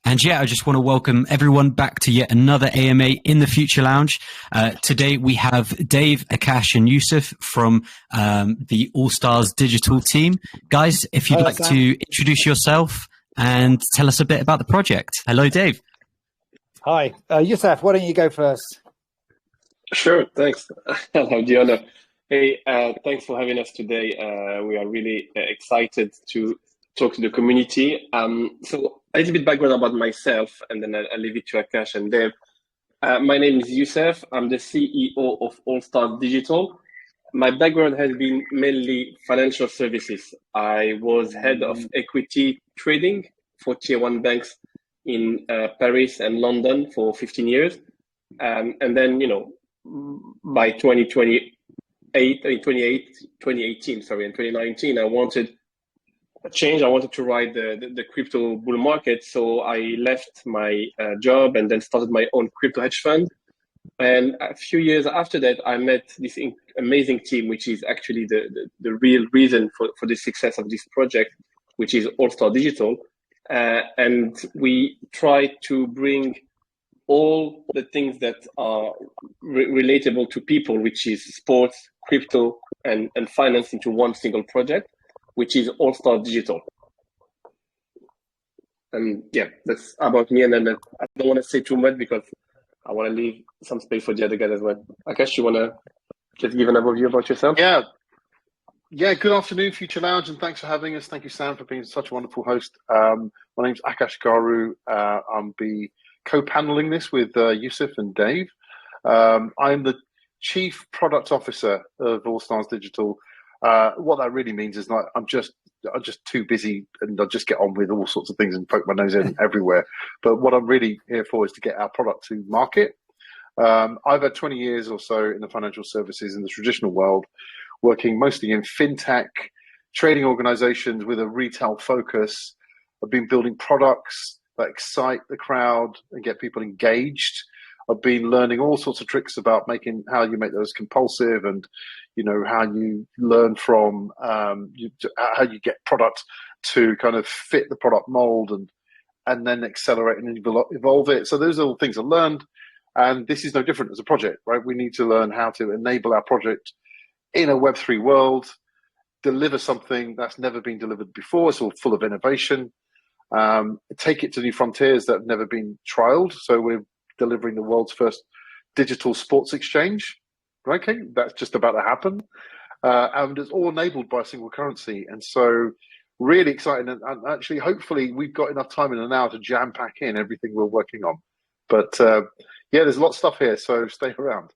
And yeah, I just want to welcome everyone back to yet another AMA in the Future Lounge. Today we have Dave, Akash, and Yusuf from the AllStars Digital team. Guys, if you'd like to introduce yourself and tell us a bit about the project. Hello, Dave. Hi. Yusuf, why don't you go first? Sure, thanks. Hello, Diana. Hey, thanks for having us today. We are really excited to talk to the community. So a little bit background about myself, and then I'll leave it to Akash and Dave. My name is Yusuf. I'm the CEO of AllStars Digital. My background has been mainly financial services. I was head of equity trading for tier one banks in Paris and London for 15 years. And then, by 2018, I wanted a change. I wanted to ride the crypto bull market. So I left my job and then started my own crypto hedge fund. And a few years after that, I met this amazing team, which is actually the real reason for the success of this project, which is AllStars Digital. And we try to bring all the things that are relatable to people, which is sports, crypto, and finance into one single project, which is AllStars Digital. And yeah, that's about me. And then I don't want to say too much because I want to leave some space for the other guys as well. Akash, you want to just give an overview about yourself? Yeah. Good afternoon, Future Lounge, and thanks for having us. Thank you, Sam, for being such a wonderful host. My name's Akash Garu. I'm the co-paneling this with Yusuf and Dave. I'm the Chief Product Officer of AllStars Digital. What that really means is that I'm just too busy, and I just get on with all sorts of things and poke my nose in everywhere. But what I'm really here for is to get our product to market. I've had 20 years or so in the financial services in the traditional world, working mostly in fintech, trading organizations with a retail focus. I've been building products that excite the crowd and get people engaged. I've been learning all sorts of tricks about how you make those compulsive, and how you learn from how you get product to kind of fit the product mold and then accelerate and evolve it. So those are all things I learned, and this is no different as a project, right? We need to learn how to enable our project in a Web3 world, deliver something that's never been delivered before. It's all full of innovation. Take it to new frontiers that have never been trialed. So we're delivering the world's first digital sports exchange. Okay, that's just about to happen. And it's all enabled by a single currency. And so really exciting. And actually, hopefully, we've got enough time in an hour to jam pack in everything we're working on. But there's a lot of stuff here, so stay around.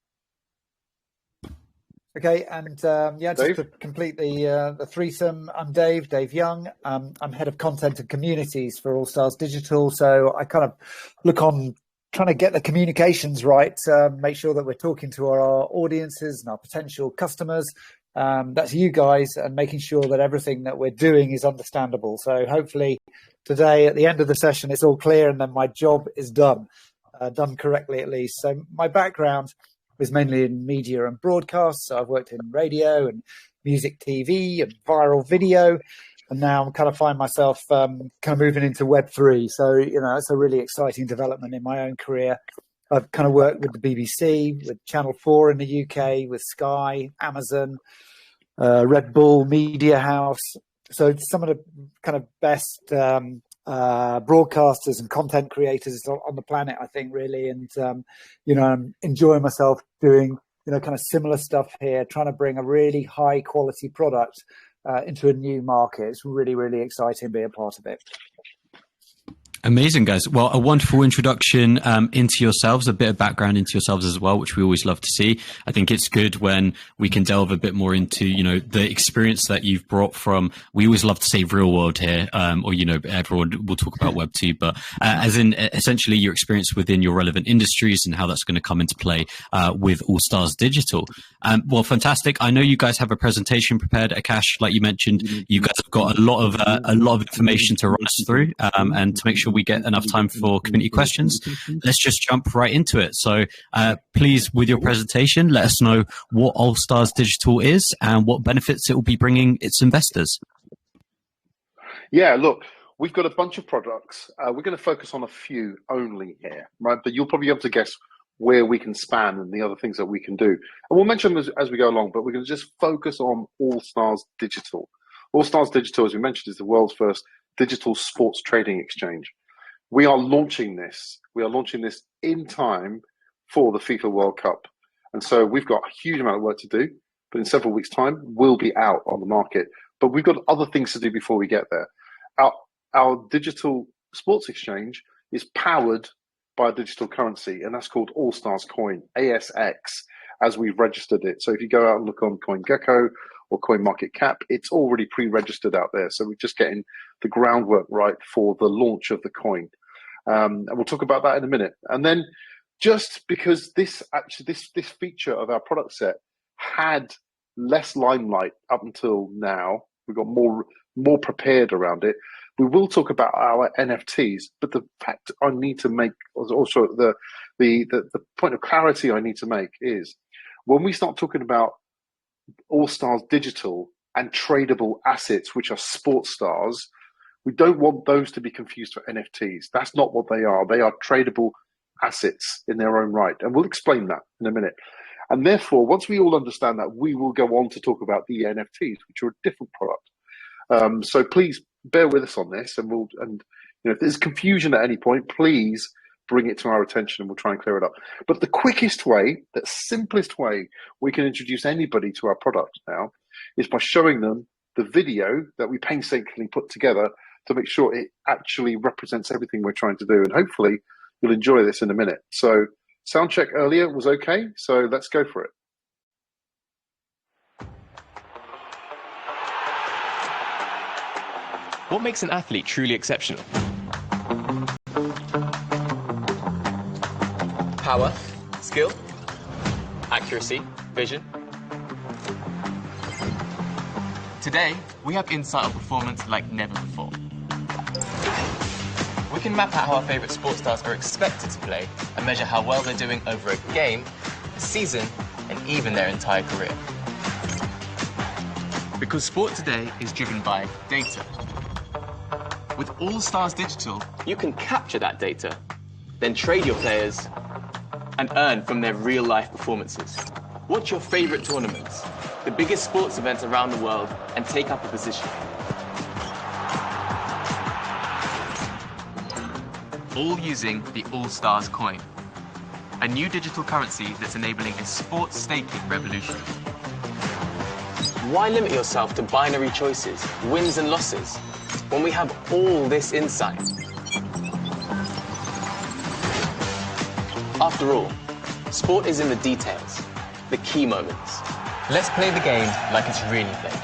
Okay, and just to complete the threesome, I'm Dave Young. I'm head of content and communities for AllStars Digital. So I kind of look on trying to get the communications right, make sure that we're talking to our audiences and our potential customers. That's you guys, and making sure that everything that we're doing is understandable. So hopefully today at the end of the session, it's all clear, and then my job is done correctly at least. So my background was mainly in media and broadcast. So I've worked in radio and music TV and viral video. And now I'm kind of find myself kind of moving into Web3. So, it's a really exciting development in my own career. I've kind of worked with the BBC, with Channel 4 in the UK, with Sky, Amazon, Red Bull, Media House. So some of the kind of best broadcasters and content creators on the planet, I think, really. And, I'm enjoying myself doing, kind of similar stuff here, trying to bring a really high quality product into a new market. It's really, really exciting being a part of it. Amazing, guys. Well, a wonderful introduction into yourselves, a bit of background into yourselves as well, which we always love to see. I think it's good when we can delve a bit more into, the experience that you've brought from, we always love to say real world here, or, everyone will talk about Web 2, but as in essentially your experience within your relevant industries and how that's going to come into play with AllStars Digital. Well, fantastic. I know you guys have a presentation prepared, Akash, like you mentioned. You guys have got a lot of information to run us through, and to make sure we get enough time for community questions. Let's just jump right into it. So please, with your presentation, let us know what AllStars Digital is and what benefits it will be bringing its investors. Yeah, look, we've got a bunch of products. We're going to focus on a few only here, right? But you'll probably be able to guess where we can span and the other things that we can do. And we'll mention them as we go along, but we're going to just focus on AllStars Digital. AllStars Digital, as we mentioned, is the world's first digital sports trading exchange. We are launching this. We are launching this in time for the FIFA World Cup. And so we've got a huge amount of work to do, but in several weeks' time, we'll be out on the market. But we've got other things to do before we get there. Our digital sports exchange is powered by a digital currency, and that's called AllStars Coin, ASX, as we've registered it. So if you go out and look on CoinGecko or CoinMarketCap, it's already pre-registered out there. So we're just getting the groundwork right for the launch of the coin. And we'll talk about that in a minute. And then just because this feature of our product set had less limelight up until now, we've got more prepared around it. We will talk about our NFTs, but the fact I need to make, also the point of clarity I need to make is when we start talking about AllStars Digital and tradable assets, which are sports stars, we don't want those to be confused for NFTs. That's not what they are. They are tradable assets in their own right. And we'll explain that in a minute. And therefore, once we all understand that, we will go on to talk about the NFTs, which are a different product. So please bear with us on this, and if there's confusion at any point, please bring it to our attention and we'll try and clear it up. But the quickest way, the simplest way we can introduce anybody to our product now is by showing them the video that we painstakingly put together to make sure it actually represents everything we're trying to do. And hopefully you'll enjoy this in a minute. So sound check earlier was okay, so let's go for it. What makes an athlete truly exceptional? Power, skill, accuracy, vision. Today, we have insight on performance like never before. We can map out how our favourite sports stars are expected to play and measure how well they're doing over a game, a season, and even their entire career. Because sport today is driven by data. With AllStars Digital, you can capture that data, then trade your players and earn from their real-life performances. Watch your favourite tournaments, the biggest sports events around the world, and take up a position. All using the AllStars Coin, a new digital currency that's enabling a sports staking revolution. Why limit yourself to binary choices, wins and losses, when we have all this insight? After all, sport is in the details, the key moments. Let's play the game like it's really played.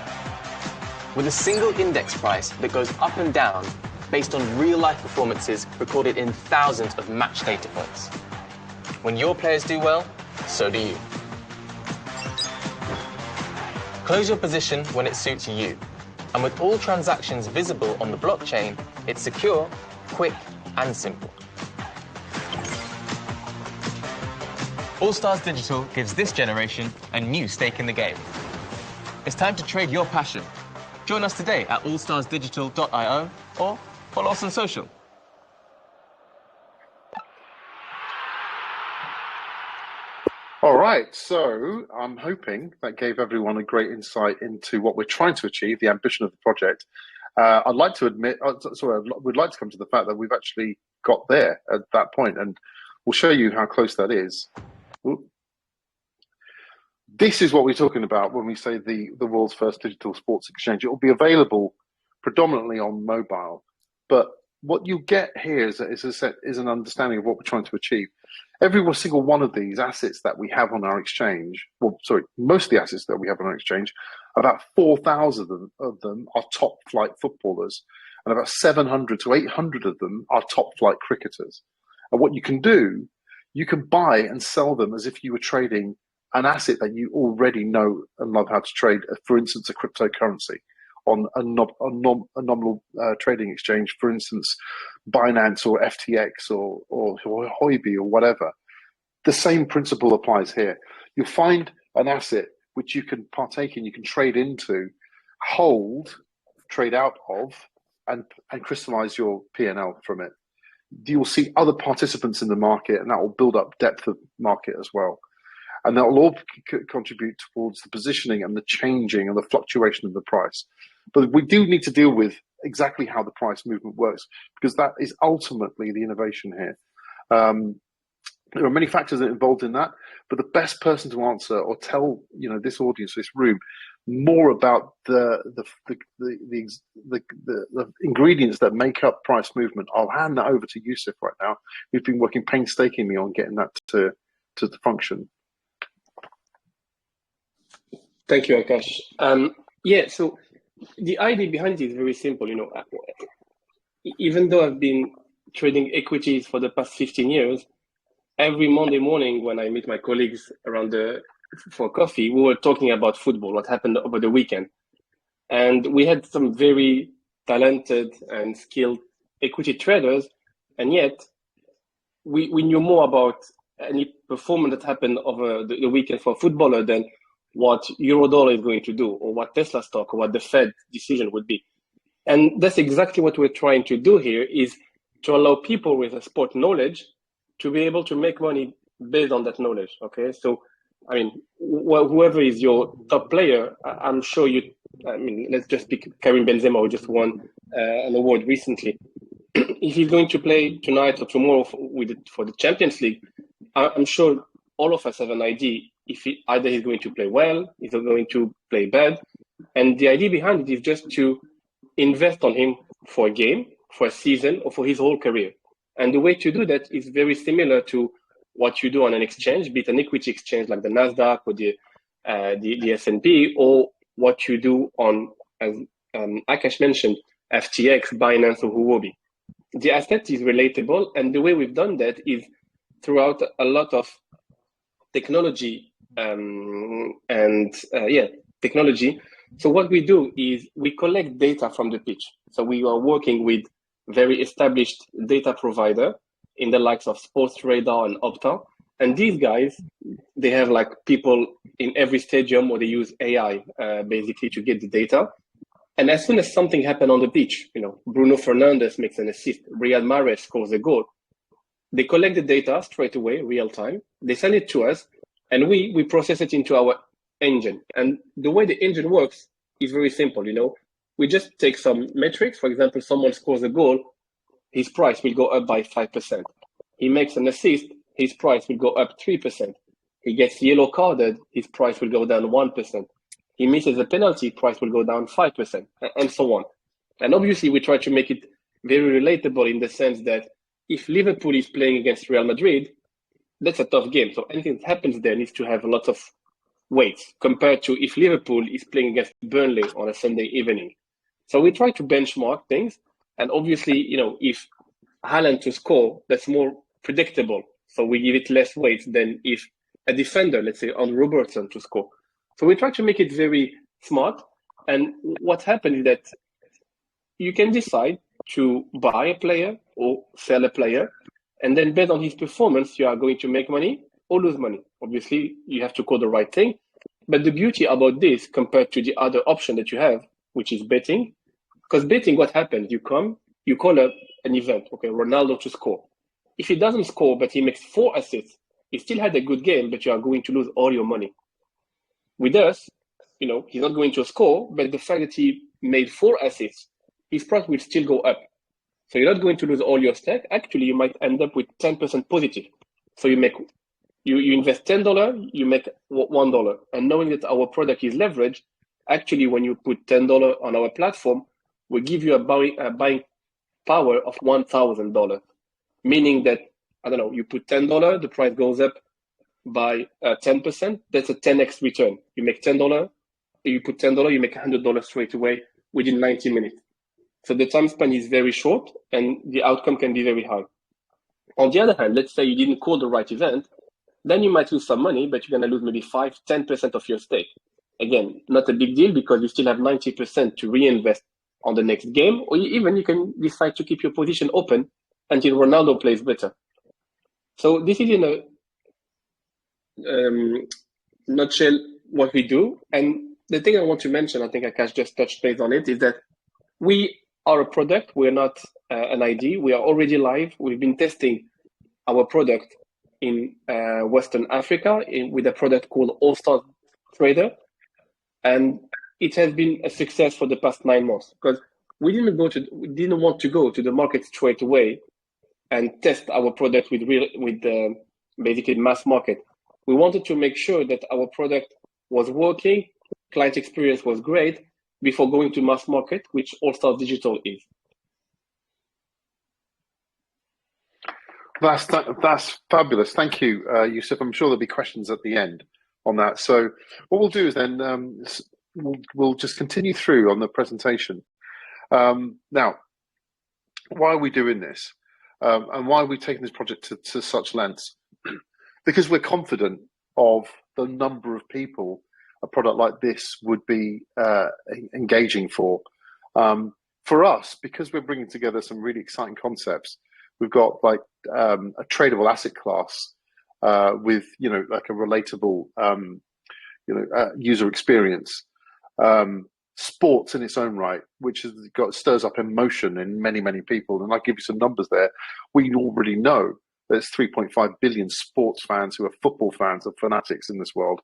With a single index price that goes up and down based on real-life performances recorded in thousands of match data points. When your players do well, so do you. Close your position when it suits you. And with all transactions visible on the blockchain, it's secure, quick, and simple. AllStars Digital gives this generation a new stake in the game. It's time to trade your passion. Join us today at allstarsdigital.io or follow us on social. All right, so I'm hoping that gave everyone a great insight into what we're trying to achieve, the ambition of the project. I'd like to admit, we'd like to come to the fact that we've actually got there at that point, and we'll show you how close that is. This is what we're talking about when we say the world's first digital sports exchange. It will be available predominantly on mobile, but what you get here is an understanding of what we're trying to achieve. Every single one of these assets that we have on our exchange, most of the assets that we have on our exchange, about 4,000 of them are top flight footballers, and about 700 to 800 of them are top flight cricketers. And what you can do, you can buy and sell them as if you were trading an asset that you already know and love how to trade, for instance, a cryptocurrency on a nominal trading exchange, for instance, Binance or FTX or Huobi or whatever. The same principle applies here. You'll find an asset which you can partake in, you can trade into, hold, trade out of, and crystallize your P&L from it. You will see other participants in the market, and that will build up depth of market as well. And that will all contribute towards the positioning and the changing and the fluctuation of the price. But we do need to deal with exactly how the price movement works, because that is ultimately the innovation here. There are many factors involved in that, but the best person to answer or tell this audience, this room, more about the ingredients that make up price movement, I'll hand that over to Yusuf right now. We've been working painstakingly on getting that to function. Thank you, Akash. So the idea behind it is very simple. Even though I've been trading equities for the past 15 years, every Monday morning when I meet my colleagues around for coffee, we were talking about football, what happened over the weekend. And we had some very talented and skilled equity traders, and yet we knew more about any performance that happened over the weekend for a footballer than what Eurodollar is going to do, or what Tesla stock, or what the Fed decision would be. And that's exactly what we're trying to do here, is to allow people with a sport knowledge to be able to make money based on that knowledge. Okay, so I mean, whoever is your top player, I'm sure let's just pick Karim Benzema, who just won an award recently. If he's going to play tonight or tomorrow for the Champions League, I'm sure all of us have an idea if either he's going to play well, if he's going to play bad. And the idea behind it is just to invest on him for a game, for a season, or for his whole career. And the way to do that is very similar to what you do on an exchange, be it an equity exchange like the Nasdaq or the S&P, or what you do on, as Akash mentioned, FTX, Binance, or Huobi. The asset is relatable, and the way we've done that is throughout a lot of technology technology. So what we do is we collect data from the pitch. So we are working with very established data provider in the likes of Sportsradar and Opta. And these guys, they have like people in every stadium where they use AI basically to get the data. And as soon as something happens on the pitch, Bruno Fernandes makes an assist, Riyad Mahrez scores a goal, they collect the data straight away, real time. They send it to us, and we process it into our engine. And the way the engine works is very simple. We just take some metrics. For example, someone scores a goal, his price will go up by 5%. He makes an assist, his price will go up 3%. He gets yellow carded, his price will go down 1%. He misses a penalty, price will go down 5%, and so on. And obviously, we try to make it very relatable in the sense that if Liverpool is playing against Real Madrid, that's a tough game. So anything that happens there needs to have a lot of weights compared to if Liverpool is playing against Burnley on a Sunday evening. So we try to benchmark things. And obviously, if Haaland to score, that's more predictable. So we give it less weight than if a defender, let's say on Robertson to score. So we try to make it very smart. And what happens is that you can decide to buy a player or sell a player. And then based on his performance, you are going to make money or lose money. Obviously, you have to call the right thing. But the beauty about this compared to the other option that you have, which is betting, because betting, what happens? You call up an event, okay, Ronaldo to score. If he doesn't score, but he makes 4 assists, he still had a good game, but you are going to lose all your money. With us, he's not going to score, but the fact that he made 4 assists, his price will still go up. So you're not going to lose all your stake. Actually, you might end up with 10% positive. So you invest $10, you make $1. And knowing that our product is leveraged, actually, when you put $10 on our platform, we give you a buying power of $1,000. Meaning that, you put $10, the price goes up by 10%. That's a 10x return. You make $10, you put $10, you make $100 straight away within 90 minutes. So the time span is very short and the outcome can be very high. On the other hand, let's say you didn't call the right event, then you might lose some money, but you're going to lose maybe 5-10% of your stake. Again, not a big deal because you still have 90% to reinvest on the next game, or even you can decide to keep your position open until Ronaldo plays better. So this is in a nutshell what we do. And the thing I want to mention, I think Akash just touched base on it, is that we are a product. We're not an ID. We are already live. We've been testing our product in Western Africa with a product called AllStars Trader. And it has been a success for the past 9 months because we didn't want to go to the market straight away and test our product with basically mass market. We wanted to make sure that our product was working, client experience was great before going to mass market, which AllStars Digital is. That's fabulous. Thank you, Yusuf. I'm sure there'll be questions at the end on that. So what we'll do is then we'll just continue through on the presentation. Now, why are we doing this? And why are we taking this project to such lengths? Because we're confident of the number of people a product like this would be engaging for. For us, because we're bringing together some really exciting concepts, we've got like a tradable asset class with, like a relatable, user experience. Sports in its own right, which has stirs up emotion in many, many people. And I'll give you some numbers there. We already know there's 3.5 billion sports fans who are football fans, or fanatics in this world,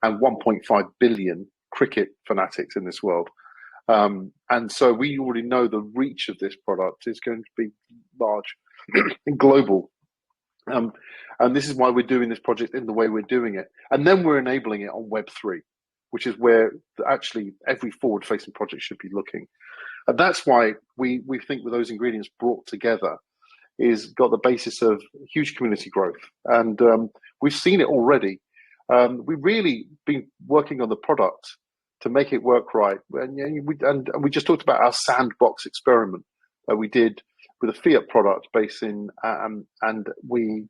and 1.5 billion cricket fanatics in this world. And so we already know the reach of this product is going to be large and global. And this is why we're doing this project in the way we're doing it. And then we're enabling it on Web3, which is where actually every forward-facing project should be looking. And that's why we think with those ingredients brought together is got the basis of huge community growth. And we've seen it already. We've really been working on the product to make it work right. And we just talked about our sandbox experiment that we did with a fiat product based in, and we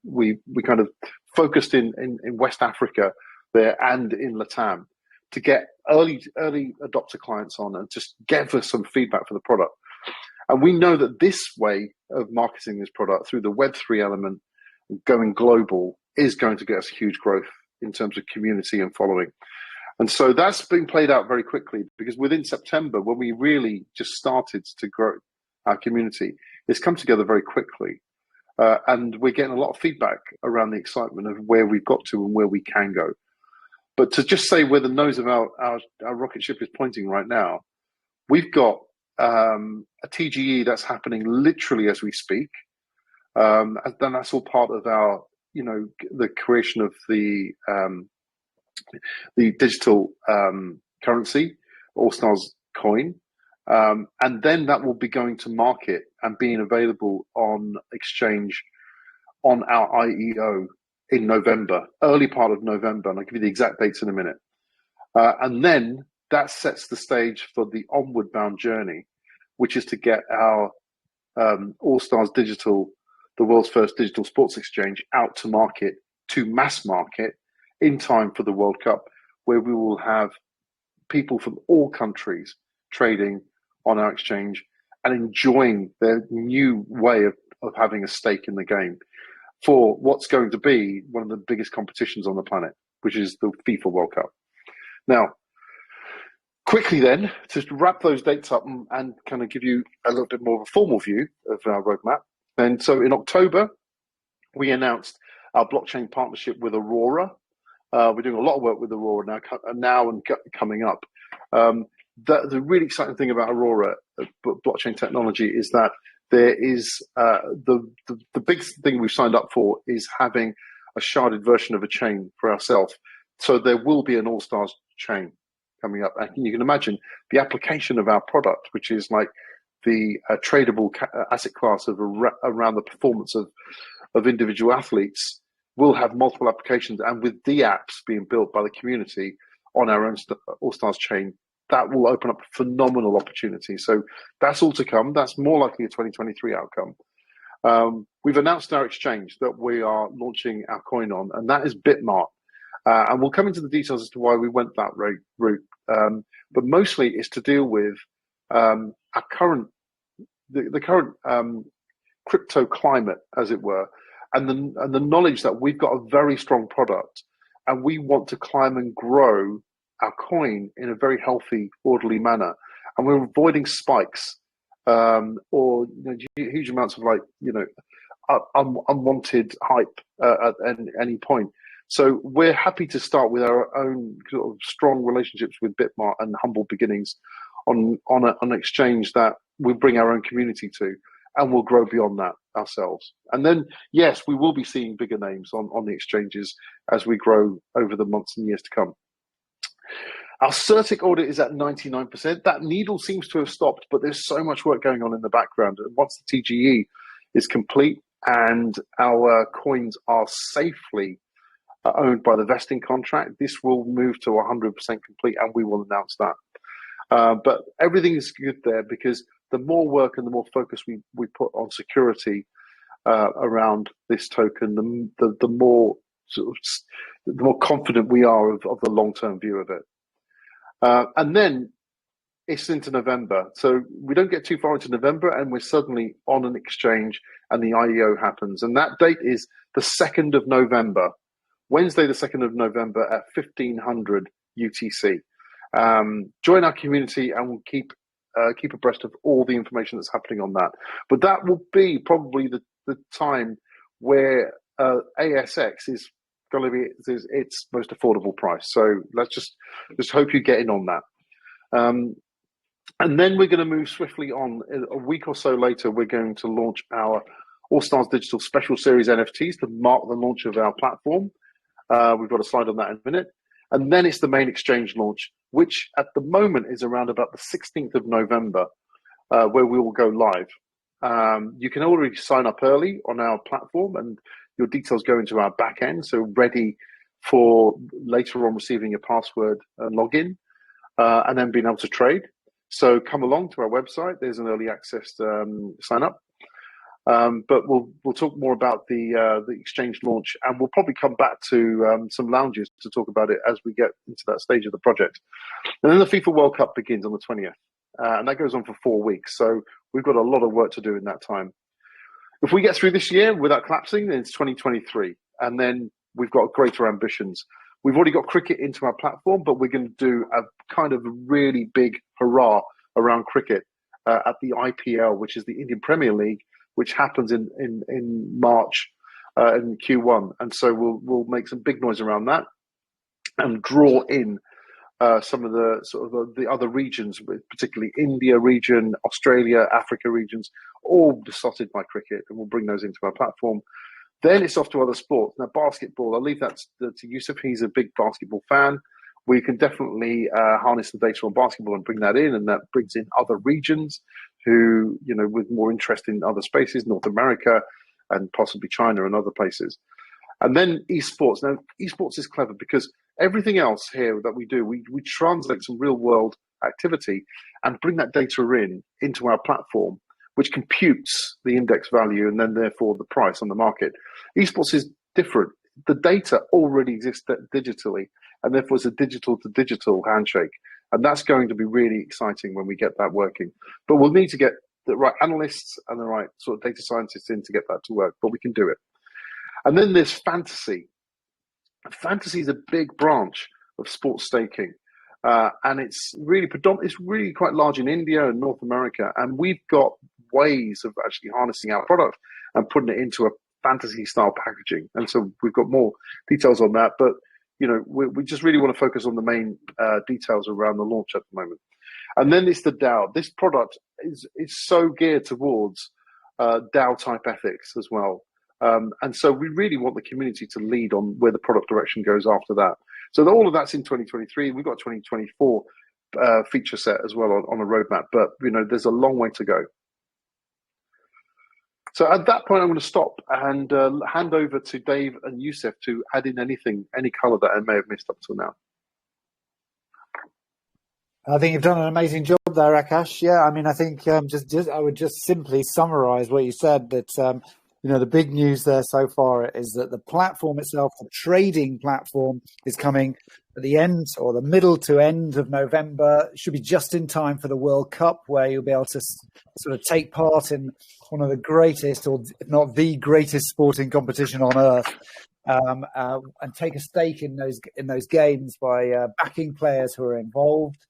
kind of focused in West Africa there and in Latam to get early adopter clients on and just give us some feedback for the product. And we know that this way of marketing this product through the Web3 element, going global, is going to get us huge growth in terms of community and following. And so that's been played out very quickly, because within September, when we really just started to grow our community, it's come together very quickly. And we're getting a lot of feedback around the excitement of where we've got to and where we can go. But to just say where the nose of our rocket ship is pointing right now, we've got a TGE that's happening literally as we speak. And that's all part of our, the creation of the digital currency, AllStars Coin. And then that will be going to market and being available on exchange on our IEO in November, early part of November, and I'll give you the exact dates in a minute. And then that sets the stage for the onward bound journey, which is to get our AllStars Digital, the world's first digital sports exchange, out to market, to mass market, in time for the World Cup, where we will have people from all countries trading on our exchange and enjoying their new way of having a stake in the game for what's going to be one of the biggest competitions on the planet, which is the FIFA World Cup. Now, quickly then, to wrap those dates up and kind of give you a little bit more of a formal view of our roadmap. And so in October, we announced our blockchain partnership with Aurora. We're doing a lot of work with Aurora now and coming up. The really exciting thing about Aurora blockchain technology is that there is the big thing we've signed up for is having a sharded version of a chain for ourselves. So there will be an AllStars chain coming up. And you can imagine the application of our product, which is like the tradable asset class of around the performance of individual athletes, will have multiple applications. And with the apps being built by the community on our own AllStars chain, that will open up phenomenal opportunities. So that's all to come. That's more likely a 2023 outcome. We've announced our exchange that we are launching our coin on, and that is Bitmart. And we'll come into the details as to why we went that route. But mostly it's to deal with our current crypto climate, as it were, and the knowledge that we've got a very strong product, and we want to climb and grow our coin in a very healthy, orderly manner. And we're avoiding spikes or huge amounts of unwanted hype at any point. So we're happy to start with our own sort of strong relationships with Bitmart and humble beginnings on an exchange that we bring our own community to, and we'll grow beyond that ourselves. And then, yes, we will be seeing bigger names on the exchanges as we grow over the months and years to come. Our CertiK audit is at 99%. That needle seems to have stopped, but there's so much work going on in the background. And once the TGE is complete and our coins are safely owned by the vesting contract, this will move to 100% complete, and we will announce that. But everything is good there, because the more work and the more focus we put on security around this token, the more the more confident we are of the long-term view of it. And then it's into November. So we don't get too far into November and we're suddenly on an exchange and the IEO happens. And that date is the 2nd of November, Wednesday, the 2nd of November at 1500 UTC. Join our community and we'll keep abreast of all the information that's happening on that. But that will be probably the time where ASX is going to be its most affordable price. So let's just hope you get in on that. And then we're going to move swiftly on. A week or so later, we're going to launch our AllStars Digital Special Series NFTs to mark the launch of our platform. We've got a slide on that in a minute. And then it's the main exchange launch, which at the moment is around about the 16th of November, where we will go live. You can already sign up early on our platform and your details go into our back end, so ready for later on receiving a password and login, and then being able to trade. So come along to our website. There's an early access sign up. But we'll talk more about the exchange launch, and we'll probably come back to some lounges to talk about it as we get into that stage of the project. And then the FIFA World Cup begins on the 20th, and that goes on for 4 weeks. So we've got a lot of work to do in that time. If we get through this year without collapsing, then it's 2023, and then we've got greater ambitions. We've already got cricket into our platform, but we're going to do a kind of really big hurrah around cricket at the IPL, which is the Indian Premier League, which happens in March in Q1. And so we'll make some big noise around that and draw in some of the sort of the other regions, particularly India region, Australia, Africa regions, all besotted by cricket, and we'll bring those into our platform. Then it's off to other sports. Now, basketball, I'll leave that to Yusuf. He's a big basketball fan. We can definitely harness the data on basketball and bring that in, and that brings in other regions who, with more interest in other spaces, North America and possibly China and other places. And then esports. Now, esports is clever because everything else here that we do, we translate some real world activity and bring that data into our platform, which computes the index value and then therefore the price on the market. Esports is different. The data already exists digitally, and therefore it's a digital to digital handshake. And that's going to be really exciting when we get that working. But we'll need to get the right analysts and the right sort of data scientists in to get that to work, but we can do it. And then there's fantasy. Fantasy is a big branch of sports staking. And it's really it's really quite large in India and North America. And we've got ways of actually harnessing our product and putting it into a fantasy style packaging. And so we've got more details on that. But we just really want to focus on the main details around the launch at the moment. And then it's the DAO. This product is so geared towards DAO type ethics as well. And so we really want the community to lead on where the product direction goes after that. So all of that's in 2023. We've got 2024 feature set as well on a roadmap, but there's a long way to go. So at that point, I'm going to stop and hand over to Dave and Yusuf to add in any color that I may have missed up till now. I think you've done an amazing job there, Akash. Yeah, I mean, I think I would just simply summarize what you said, that the big news there so far is that the platform itself, the trading platform, is coming at the end or the middle to end of November. It should be just in time for the World Cup, where you'll be able to sort of take part in one of the greatest, or if not the greatest, sporting competition on earth, and take a stake in those games by backing players who are involved.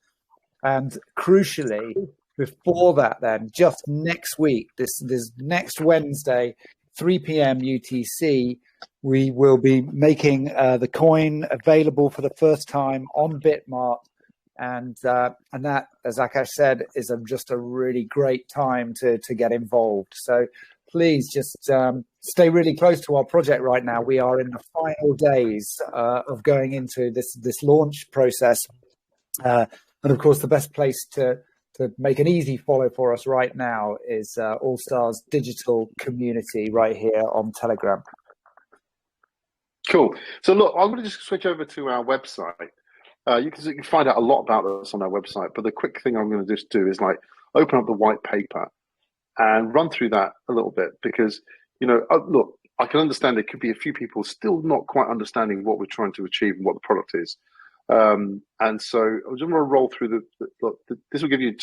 And crucially, before that, then just next week, this next Wednesday, 3 p.m. UTC, we will be making the coin available for the first time on Bitmart. And that, as Akash said, is just a really great time to get involved. So please just stay really close to our project right now. We are in the final days of going into this launch process. And of course, the best place to make an easy follow for us right now is AllStars Digital community right here on Telegram. Cool. So look, I'm going to just switch over to our website. You can find out a lot about us on our website, but the quick thing I'm going to just do is like open up the white paper and run through that a little bit, because, you know, look, I can understand there could be a few people still not quite understanding what we're trying to achieve and what the product is. And so I'm just going to roll through this will give you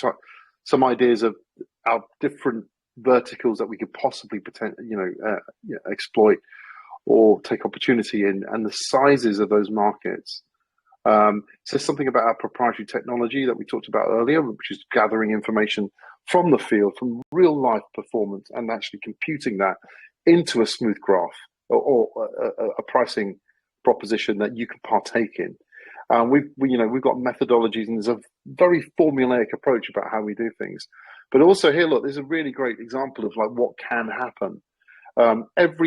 some ideas of our different verticals that we could possibly exploit or take opportunity in, and the sizes of those markets. Says something about our proprietary technology that we talked about earlier, which is gathering information from the field, from real life performance, and actually computing that into a smooth graph or a pricing proposition that you can partake in. We've got methodologies, and there's a very formulaic approach about how we do things. But also here, look, there's a really great example of like what can happen. If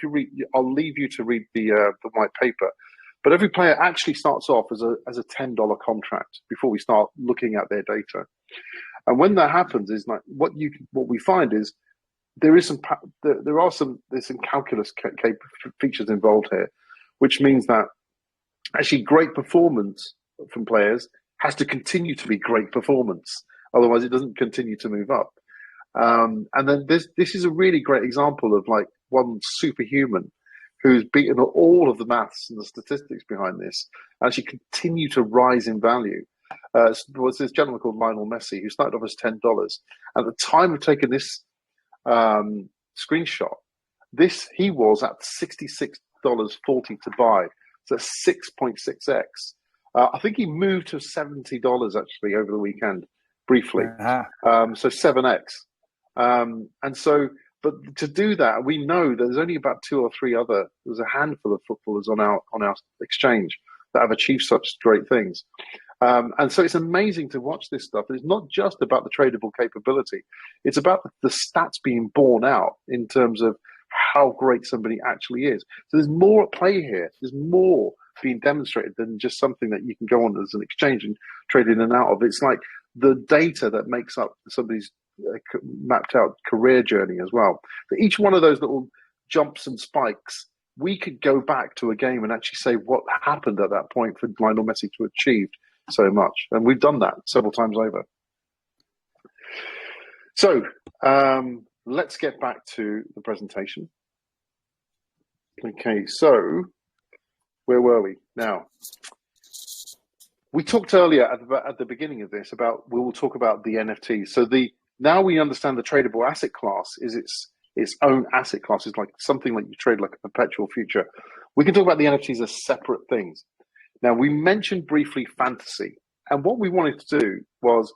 you read, I'll leave you to read the white paper. But every player actually starts off as a $10 contract before we start looking at their data. And when that happens, is like what we find is there's some calculus features involved here, which means that actually great performance from players has to continue to be great performance, otherwise it doesn't continue to move up. And then this is a really great example of like one superhuman who's beaten all of the maths and the statistics behind this, and actually continue to rise in value. Was this gentleman called Lionel Messi, who started off as $10. At the time of taking this screenshot, he was at $66.40 to buy. So 6.6x. I think he moved to $70 actually over the weekend, briefly. So 7x. But to do that, we know there's only about there's a handful of footballers on our exchange that have achieved such great things. And so it's amazing to watch this stuff. It's not just about the tradable capability. It's about the stats being borne out in terms of how great somebody actually is. So there's more at play here. There's more being demonstrated than just something that you can go on as an exchange and trade in and out of. It's like the data that makes up somebody's mapped out career journey as well. But each one of those little jumps and spikes, we could go back to a game and actually say what happened at that point for Lionel Messi to achieve so much. And we've done that several times over. So let's get back to the presentation. Okay, so where were we now? We talked earlier at the beginning of this about, we will talk about the NFTs. So now we understand the tradable asset class is its own asset class. It's like something like you trade like a perpetual future. We can talk about the NFTs as separate things. Now, we mentioned briefly fantasy. And what we wanted to do was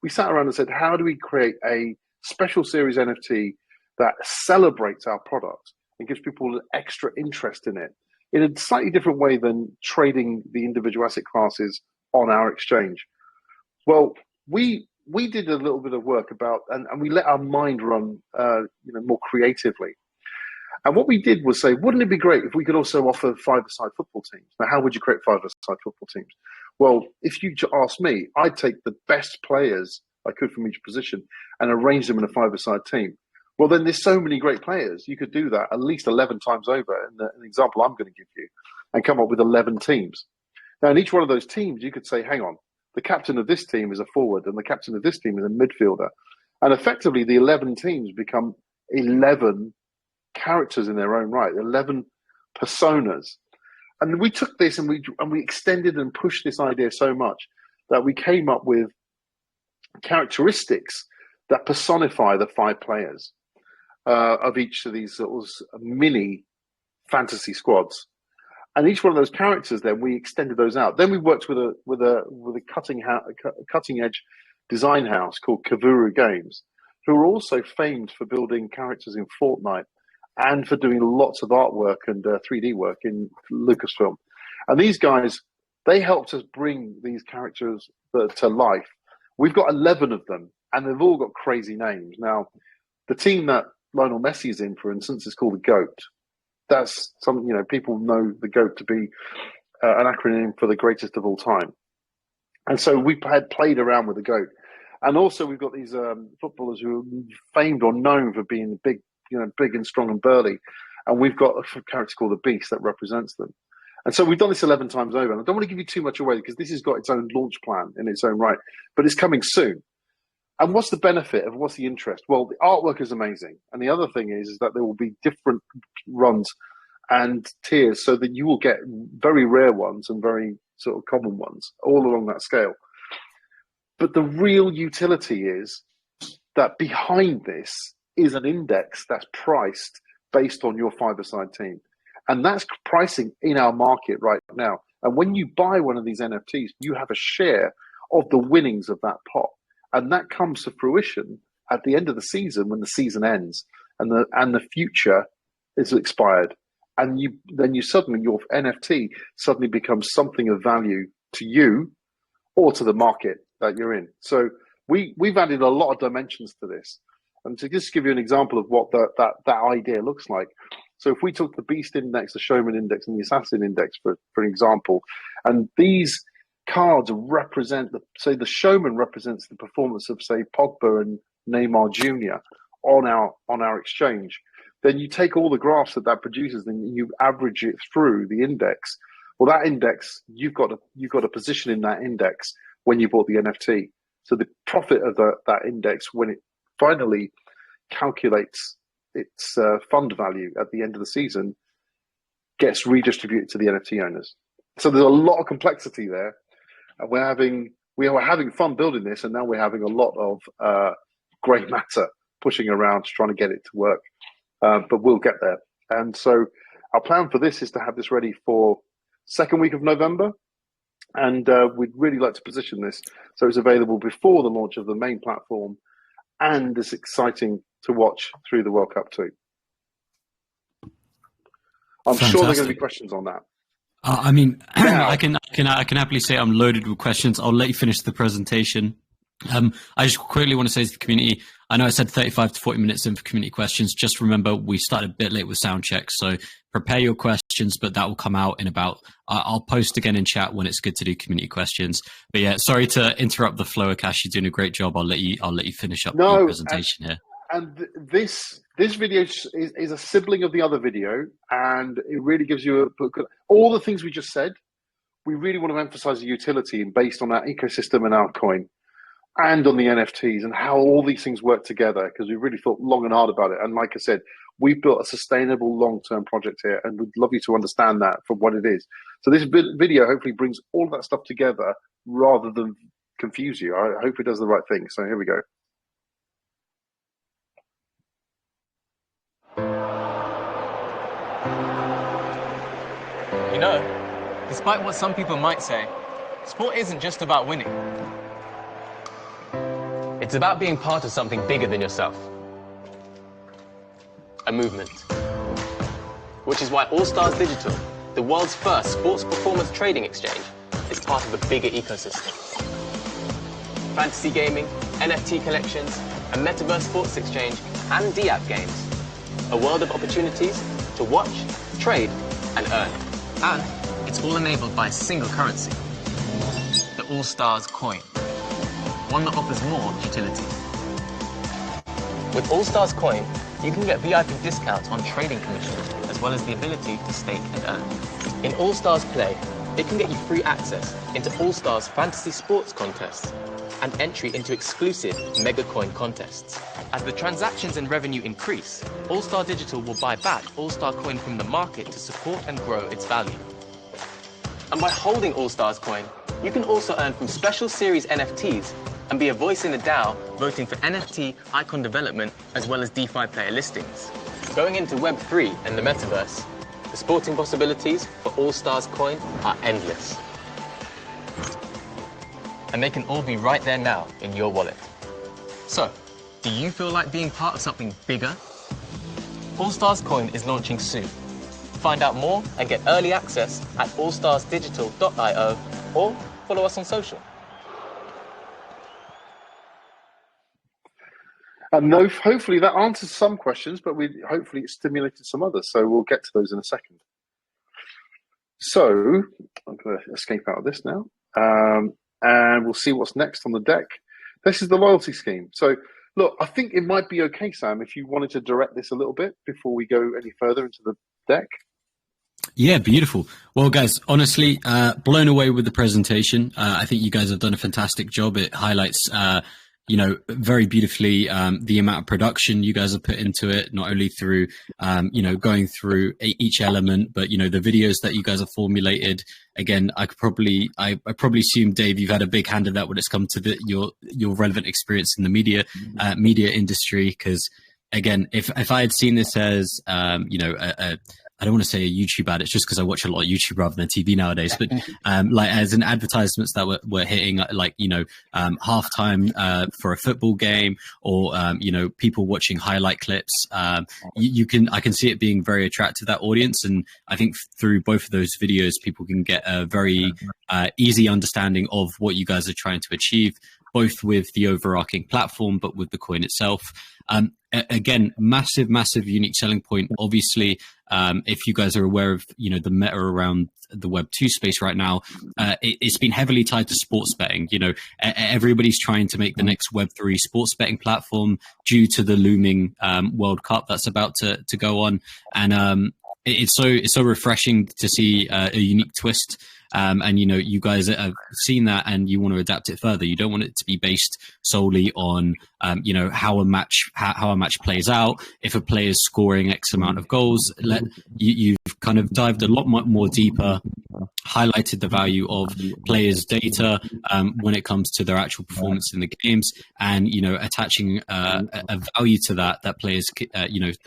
we sat around and said, how do we create a special series NFT that celebrates our product and gives people an extra interest in it in a slightly different way than trading the individual asset classes on our exchange? Well, we did a little bit of work about, and we let our mind run more creatively. And what we did was say, wouldn't it be great if we could also offer five-a-side football teams? Now, how would you create five-a-side football teams? Well, if you ask me, I'd take the best players I could from each position and arrange them in a five-a-side team. Well, then there's so many great players. You could do that at least 11 times over, in an example I'm going to give you, and come up with 11 teams. Now, in each one of those teams, you could say, hang on, the captain of this team is a forward and the captain of this team is a midfielder. And effectively, the 11 teams become 11 characters in their own right, 11 personas. And we took this and we extended and pushed this idea so much that we came up with characteristics that personify the 5 players of each of these sort of mini fantasy squads. And each one of those characters, then we extended those out. Then we worked with a cutting edge design house called Kavuru Games, who are also famed for building characters in Fortnite and for doing lots of artwork and 3D work in Lucasfilm. And these guys, they helped us bring these characters to life. We've got 11 of them, and they've all got crazy names. Now, the team that Lionel Messi is in, for instance, is called the GOAT. That's some, people know the GOAT to be an acronym for the greatest of all time. And so we had played around with the GOAT. And also we've got these footballers who are famed or known for being big, big and strong and burly. And we've got a character called the Beast that represents them. And so we've done this 11 times over. And I don't want to give you too much away because this has got its own launch plan in its own right, but it's coming soon. And what's the benefit of what's the interest? Well, the artwork is amazing. And the other thing is that there will be different runs and tiers so that you will get very rare ones and very sort of common ones all along that scale. But the real utility is that behind this is an index that's priced based on your five-a-side team. And that's pricing in our market right now. And when you buy one of these NFTs, you have a share of the winnings of that pot. And that comes to fruition at the end of the season when the season ends and the future is expired. And then your NFT suddenly becomes something of value to you or to the market that you're in. So we've added a lot of dimensions to this. And to just give you an example of what that idea looks like. So if we took the Beast Index, the Showman Index, and the Assassin Index, for example, and these cards represent, the Showman represents the performance of, say, Pogba and Neymar Jr. on our exchange, then you take all the graphs that produces and you average it through the index. Well, that index, you've got a position in that index when you bought the NFT. So the profit of that index, when it finally calculates its fund value at the end of the season, gets redistributed to the NFT owners. So there's a lot of complexity there. And we were having fun building this, and now we're having a lot of grey matter pushing around trying to get it to work. But we'll get there. And so our plan for this is to have this ready for second week of November. And we'd really like to position this so it's available before the launch of the main platform, and it's exciting to watch through the World Cup too. I'm sure there are going to be questions on that. I mean, I can happily say I'm loaded with questions. I'll let you finish the presentation. I just quickly want to say to the community, I know I said 35 to 40 minutes in for community questions. Just remember, we started a bit late with sound checks, so prepare your questions, but that will come out in about, I'll post again in chat when it's good to do community questions. But yeah, sorry to interrupt the flow, Akash. You're doing a great job. I'll let you finish up the presentation here. And this video is a sibling of the other video, and it really gives you all the things we just said. We really want to emphasize the utility based on our ecosystem and our coin, and on the NFTs and how all these things work together, because we really thought long and hard about it. And like I said, we've built a sustainable long-term project here, and we'd love you to understand that for what it is. So this video hopefully brings all of that stuff together rather than confuse you. I hope it does the right thing. So here we go. You know, despite what some people might say, sport isn't just about winning. It's about being part of something bigger than yourself. A movement. Which is why AllStars Digital, the world's first sports performance trading exchange, is part of a bigger ecosystem. Fantasy gaming, NFT collections, a metaverse sports exchange, and D-app games. A world of opportunities to watch, trade, and earn. And it's all enabled by a single currency, the AllStars Coin. One that offers more utility. With AllStars Coin, you can get VIP discounts on trading commissions, as well as the ability to stake and earn. In AllStars Play, it can get you free access into AllStars fantasy sports contests and entry into exclusive Mega Coin contests. As the transactions and revenue increase, AllStar Digital will buy back AllStar Coin from the market to support and grow its value. And by holding AllStars Coin, you can also earn from special series NFTs and be a voice in the DAO, voting for NFT icon development as well as DeFi player listings. Going into Web3 and the metaverse, the sporting possibilities for AllStars Coin are endless. and they can all be right there now in your wallet. So, do you feel like being part of something bigger? AllStars Coin is launching soon. Find out more and get early access at allstarsdigital.io or follow us on social. And hopefully that answers some questions, but hopefully it stimulated some others. So we'll get to those in a second. So I'm going to escape out of this now, and we'll see what's next on the deck. This is the loyalty scheme. So look, I think it might be okay, Sam, if you wanted to direct this a little bit before we go any further into the deck. Yeah, beautiful. Well, guys, honestly, blown away with the presentation. I think you guys have done a fantastic job. It highlights, very beautifully the amount of production you guys have put into it, not only through, going through each element, but, the videos that you guys have formulated. Again, I probably assume, Dave, you've had a big hand in that when it's come to your relevant experience in the media industry. Because, again, if I had seen this as, I don't want to say a YouTube ad. It's just because I watch a lot of YouTube rather than TV nowadays. But like as an advertisements that were hitting, halftime for a football game, or people watching highlight clips. I can see it being very attractive to that audience, and I think through both of those videos, people can get a very easy understanding of what you guys are trying to achieve, both with the overarching platform, but with the coin itself. Again, massive unique selling point. Obviously, if you guys are aware of, the meta around the Web2 space right now, it's been heavily tied to sports betting. Everybody's trying to make the next Web3 sports betting platform due to the looming World Cup that's about to go on. And it's so refreshing to see a unique twist. And you guys have seen that, and you want to adapt it further. You don't want it to be based solely on how a match plays out. If a player is scoring X amount of goals, you've kind of dived a lot more deeper, highlighted the value of players' data when it comes to their actual performance in the games, and attaching a value to that players,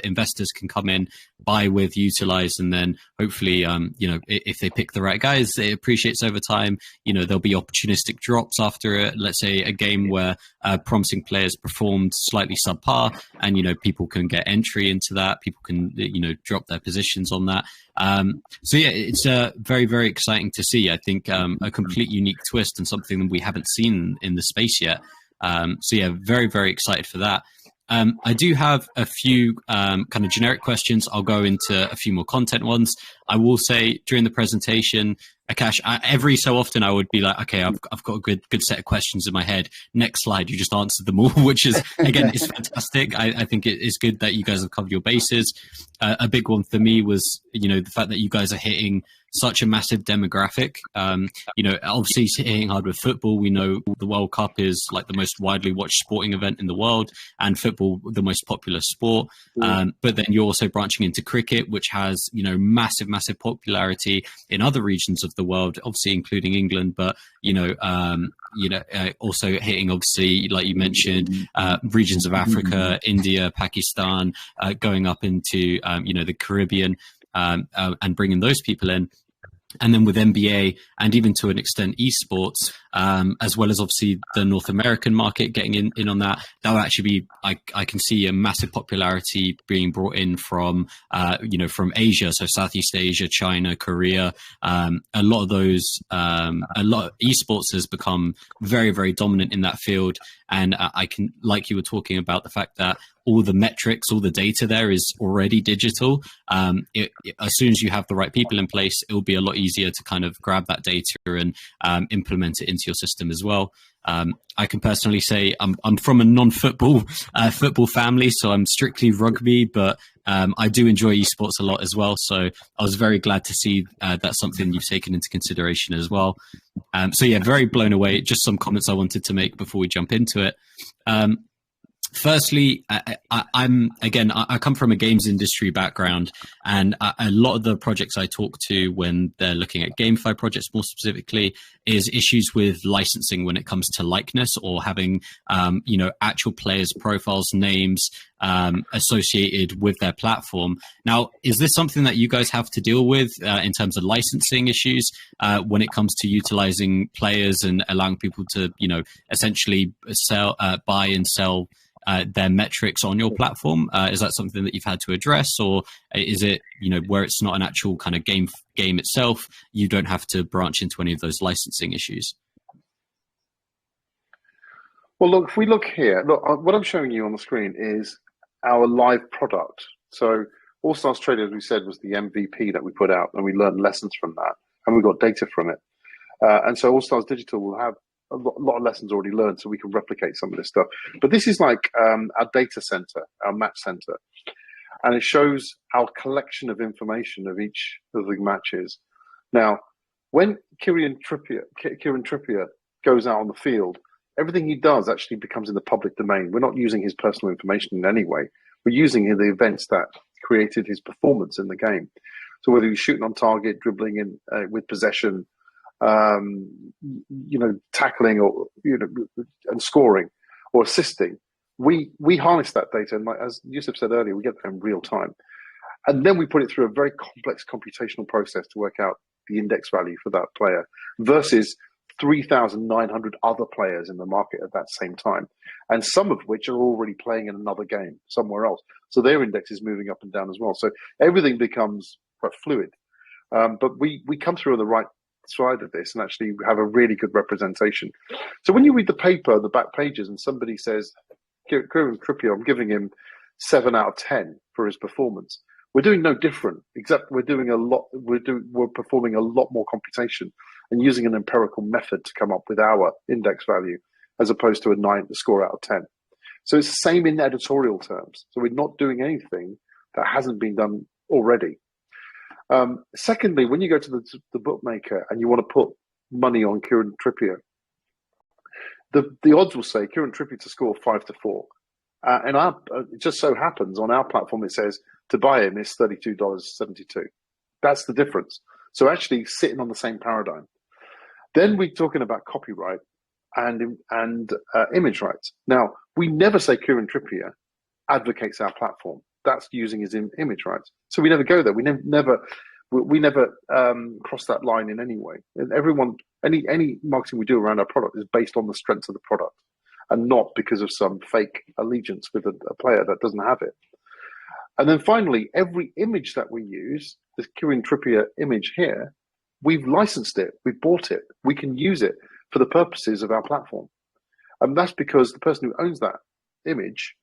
investors can come in, buy with, utilize, and then hopefully, if they pick the right guys, it appreciates over time. There'll be opportunistic drops after let's say a game where promising players performed slightly subpar, and people can get entry into that. People can drop their positions on that. So yeah, it's very, very exciting to see. I think a complete unique twist and something that we haven't seen in the space yet. So yeah, very, very excited for that. I do have a few kind of generic questions. I'll go into a few more content ones. I will say during the presentation, Akash, every so often I would be like, okay, I've got a good set of questions in my head. Next slide, you just answered them all, which is, again, it's fantastic. I think it is good that you guys have covered your bases. A big one for me was, the fact that you guys are hitting such a massive demographic. Obviously hitting hard with football. We know the World Cup is like the most widely watched sporting event in the world, and football the most popular sport. But then you're also branching into cricket, which has, massive popularity in other regions of the world, obviously including England, but also hitting, obviously, like you mentioned, regions of Africa, India, Pakistan, going up into the Caribbean, and bringing those people in. And then with NBA and even to an extent esports, as well as obviously the North American market getting in on that, that would actually be, I can see a massive popularity being brought in from, from Asia. So Southeast Asia, China, Korea, a lot of esports has become very, very dominant in that field. And I can, like you were talking about, the fact that all the metrics, all the data there is already digital. As soon as you have the right people in place, it will be a lot easier to kind of grab that data and implement it into your system as well. I can personally say I'm from a non-football football family, so I'm strictly rugby, but I do enjoy esports a lot as well. So I was very glad to see that's something you've taken into consideration as well. So yeah, very blown away. Just some comments I wanted to make before we jump into it. Firstly, I come from a games industry background, and a lot of the projects I talk to when they're looking at GameFi projects more specifically is issues with licensing when it comes to likeness or having, actual players' profiles, names associated with their platform. Now, is this something that you guys have to deal with in terms of licensing issues when it comes to utilizing players and allowing people to, essentially buy and sell their metrics on your platform? Is that something that you've had to address, or is it, where it's not an actual kind of game itself, you don't have to branch into any of those licensing issues? Well, look, if we look here, what I'm showing you on the screen is our live product. So AllStars Trader, as we said, was the MVP that we put out, and we learned lessons from that, and we got data from it. And so AllStars Digital will have a lot of lessons already learned, so we can replicate some of this stuff. But this is like our data center, our match center, and it shows our collection of information of each of the matches. Now, when Kieran Trippier goes out on the field, everything he does actually becomes in the public domain. We're not using his personal information in any way. We're using the events that created his performance in the game. So whether he's shooting on target, dribbling in with possession, tackling, or and scoring or assisting, we harness that data, and as Yusuf said earlier, we get that in real time, and then we put it through a very complex computational process to work out the index value for that player versus 3,900 other players in the market at that same time, and some of which are already playing in another game somewhere else, so their index is moving up and down as well. So everything becomes quite fluid, but we come through on the right side of this and actually have a really good representation. So when you read the paper, the back pages, and somebody says, Kieran Trippier, I'm giving him 7 out of 10 for his performance, we're doing no different, except we're performing a lot more computation and using an empirical method to come up with our index value, as opposed to a score out of 10. So it's the same in editorial terms. So we're not doing anything that hasn't been done already. Secondly, when you go to the bookmaker and you want to put money on Kieran Trippier, the odds will say Kieran Trippier to score 5-4. And it just so happens on our platform it says to buy him is $32.72. That's the difference. So actually sitting on the same paradigm. Then we're talking about copyright and image rights. Now, we never say Kieran Trippier advocates our platform. That's using his image rights. So we never go there. We never cross that line in any way. And any marketing we do around our product is based on the strength of the product, and not because of some fake allegiance with a player that doesn't have it. And then finally, every image that we use, this Kieran Trippier image here, we've licensed it, we've bought it, we can use it for the purposes of our platform. And that's because the person who owns that image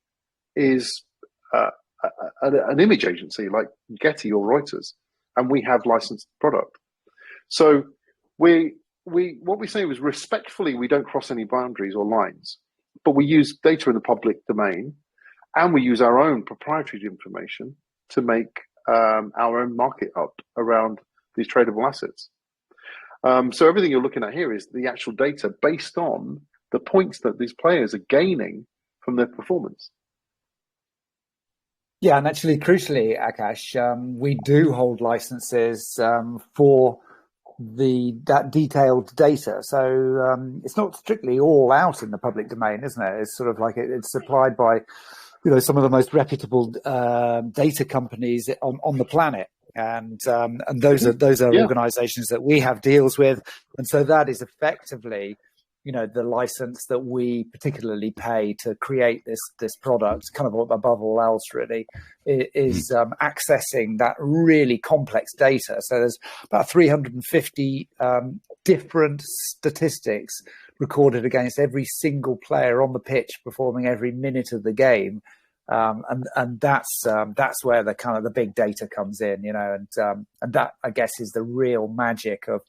is an image agency like Getty or Reuters, and we have licensed product. So what we say is respectfully, we don't cross any boundaries or lines, but we use data in the public domain, and we use our own proprietary information to make our own market up around these tradable assets. So everything you're looking at here is the actual data based on the points that these players are gaining from their performance. Yeah, and actually, crucially, Akash, we do hold licenses for that detailed data. So it's not strictly all out in the public domain, isn't it? It's sort of like it's supplied by, some of the most reputable data companies on the planet, and those are organisations that we have deals with, and so that is effectively, the license that we particularly pay to create this product, kind of above all else, really, is accessing that really complex data. So there's about 350 different statistics recorded against every single player on the pitch performing every minute of the game. And that's where the kind of the big data comes in, and that, I guess, is the real magic of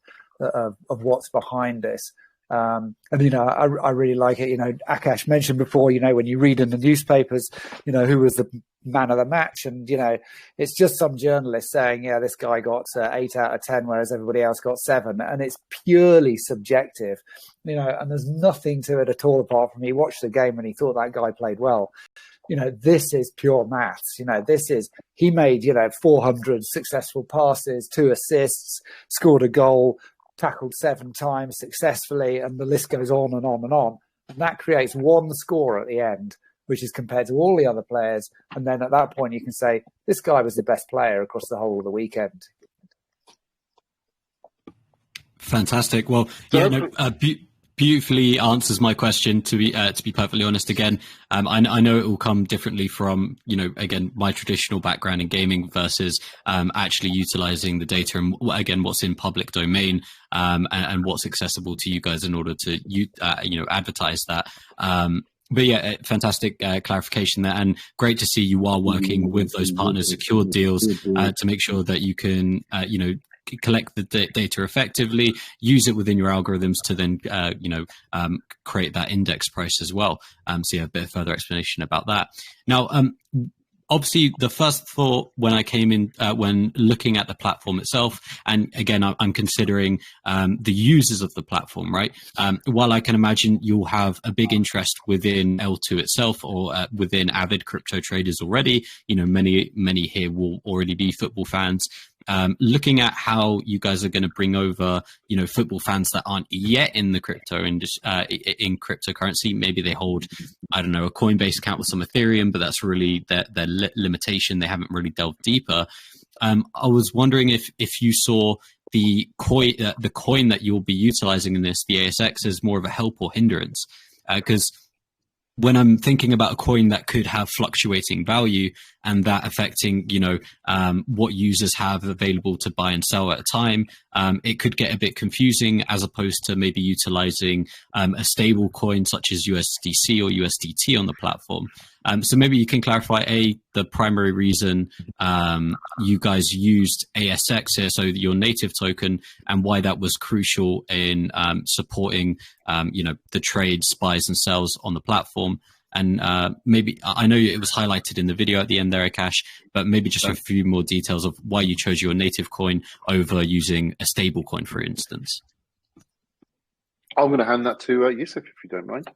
what's behind this. And, you know, I really like it. You know, Akash mentioned before, you know, when you read in the newspapers, you know, who was the man of the match. And, you know, it's just some journalist saying, yeah, this guy got 8 out of 10, whereas everybody else got 7. And it's purely subjective, you know, and there's nothing to it at all apart from he watched the game and he thought that guy played well. You know, this is pure maths. You know, he made, you know, 400 successful passes, 2 assists, scored a goal, tackled 7 times successfully, and the list goes on and on and on. And that creates one score at the end, which is compared to all the other players. And then at that point, you can say, this guy was the best player across the whole of the weekend. Fantastic. Well, yeah, no, beautifully answers my question, to be perfectly honest. Again, I know it will come differently from, you know, again, my traditional background in gaming versus actually utilizing the data and again, what's in public domain and what's accessible to you guys in order to, you know, advertise that. But yeah, fantastic clarification there, and great to see you are working with those partners, secured deals to make sure that you can, you know, collect the data effectively, use it within your algorithms to then, you know, create that index price as well. So yeah, a bit of further explanation about that. Now, obviously, the first thought when I came in, when looking at the platform itself, and again, I'm considering the users of the platform, right? While I can imagine you'll have a big interest within L2 itself or within avid crypto traders already, you know, many here will already be football fans. Looking at how you guys are going to bring over, you know, football fans that aren't yet in the crypto in cryptocurrency. Maybe they hold, I don't know, a Coinbase account with some Ethereum, but that's really their limitation. They haven't really delved deeper. I was wondering if you saw the coin that you'll be utilizing in this, the ASX, as more of a help or hindrance, because when I'm thinking about a coin that could have fluctuating value and that affecting, you know, what users have available to buy and sell at a time, it could get a bit confusing as opposed to maybe utilizing a stable coin such as USDC or USDT on the platform. So maybe you can clarify, the primary reason you guys used ASX here, so your native token, and why that was crucial in supporting, you know, the trades, buys and sells on the platform. And maybe, I know it was highlighted in the video at the end there, Akash, but maybe just a few more details of why you chose your native coin over using a stable coin, for instance. I'm going to hand that to Yusuf, if you don't mind.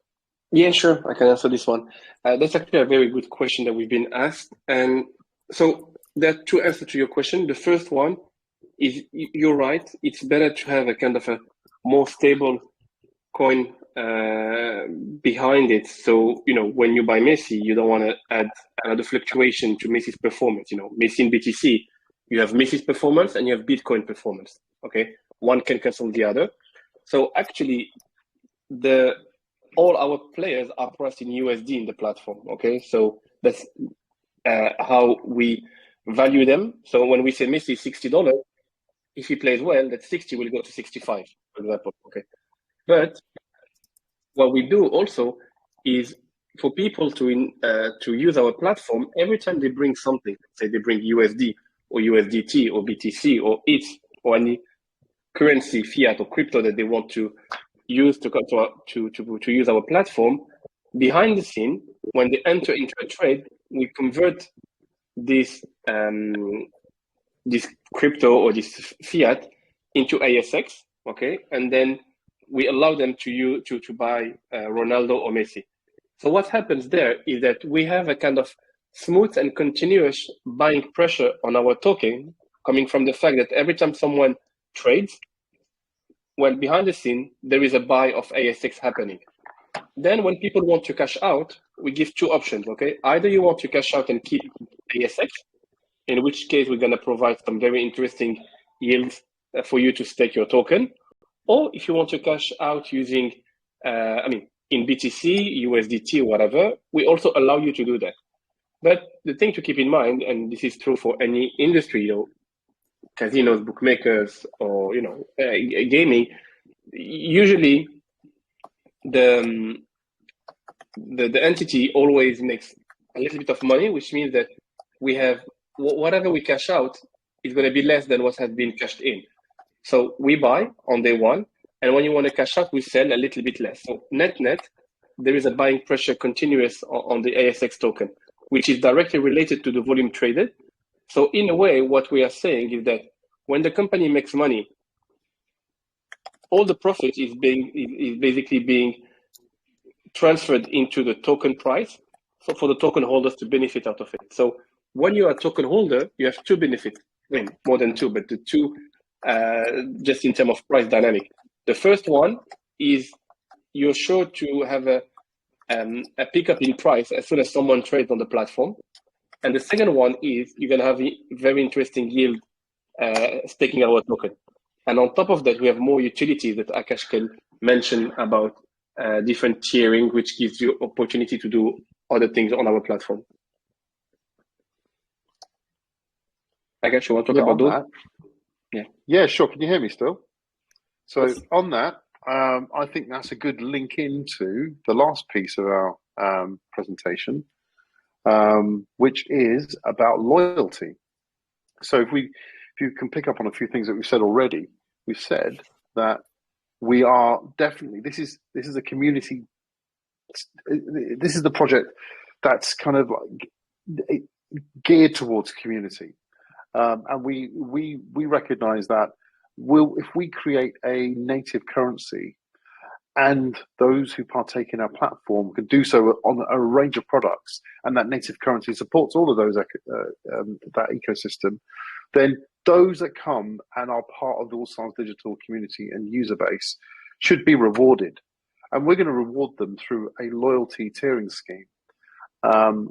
Yeah, sure. I can answer this one. That's actually a very good question that we've been asked. And so there are 2 answers to your question. The first one is, you're right. It's better to have a kind of a more stable coin behind it. So, you know, when you buy Messi, you don't want to add another fluctuation to Messi's performance. You know, Messi in BTC, you have Messi's performance and you have Bitcoin performance. Okay, one can cancel the other. So actually, all our players are priced in USD in the platform. Okay, so that's how we value them. So when we say Messi is $60, if he plays well, that 60 will go to 65, for example. Okay, but what we do also is for people to use our platform, every time they bring something, say they bring USD or USDT or BTC or ETH or any currency, fiat or crypto that they want to use to use our platform, behind the scene, when they enter into a trade, we convert this crypto or this fiat into ASX, okay, and then we allow them to buy Ronaldo or Messi. So what happens there is that we have a kind of smooth and continuous buying pressure on our token, coming from the fact that every time someone trades, well, behind the scene, there is a buy of ASX happening. Then when people want to cash out, we give 2 options, okay? Either you want to cash out and keep ASX, in which case we're going to provide some very interesting yields for you to stake your token. Or if you want to cash out using, in BTC, USDT, or whatever, we also allow you to do that. But the thing to keep in mind, and this is true for any industry, you know, casinos, bookmakers, or, you know, gaming, usually the entity always makes a little bit of money, which means that we have whatever we cash out is going to be less than what has been cashed in. So we buy on day one, And when you want to cash out, we sell a little bit less. So net, there is a buying pressure continuous on the ASX token, which is directly related to the volume traded. So in a way, what we are saying is that when the company makes money, all the profit is basically being transferred into the token price for the token holders to benefit out of it. So when you are a token holder, you have two benefits. I mean, more than two, but the two just in terms of price dynamic. The first one is you're sure to have a pickup in price as soon as someone trades on the platform. And the second one is you're going to have a very interesting yield staking our token. And on top of that, we have more utilities that Akash can mention about different tiering, which gives you opportunity to do other things on our platform. Akash, you want to talk about those? Yeah, sure. Can you hear me still? So on that, I think that's a good link into the last piece of our presentation, which is about loyalty. So if you can pick up on a few things that we've said already, we've said that we are definitely, this is a community, this is the project that's kind of like geared towards community. And we recognize that if we create a native currency and those who partake in our platform can do so on a range of products, and that native currency supports all of those that ecosystem, then those that come and are part of the AllStars Digital community and user base should be rewarded. And we're going to reward them through a loyalty tiering scheme,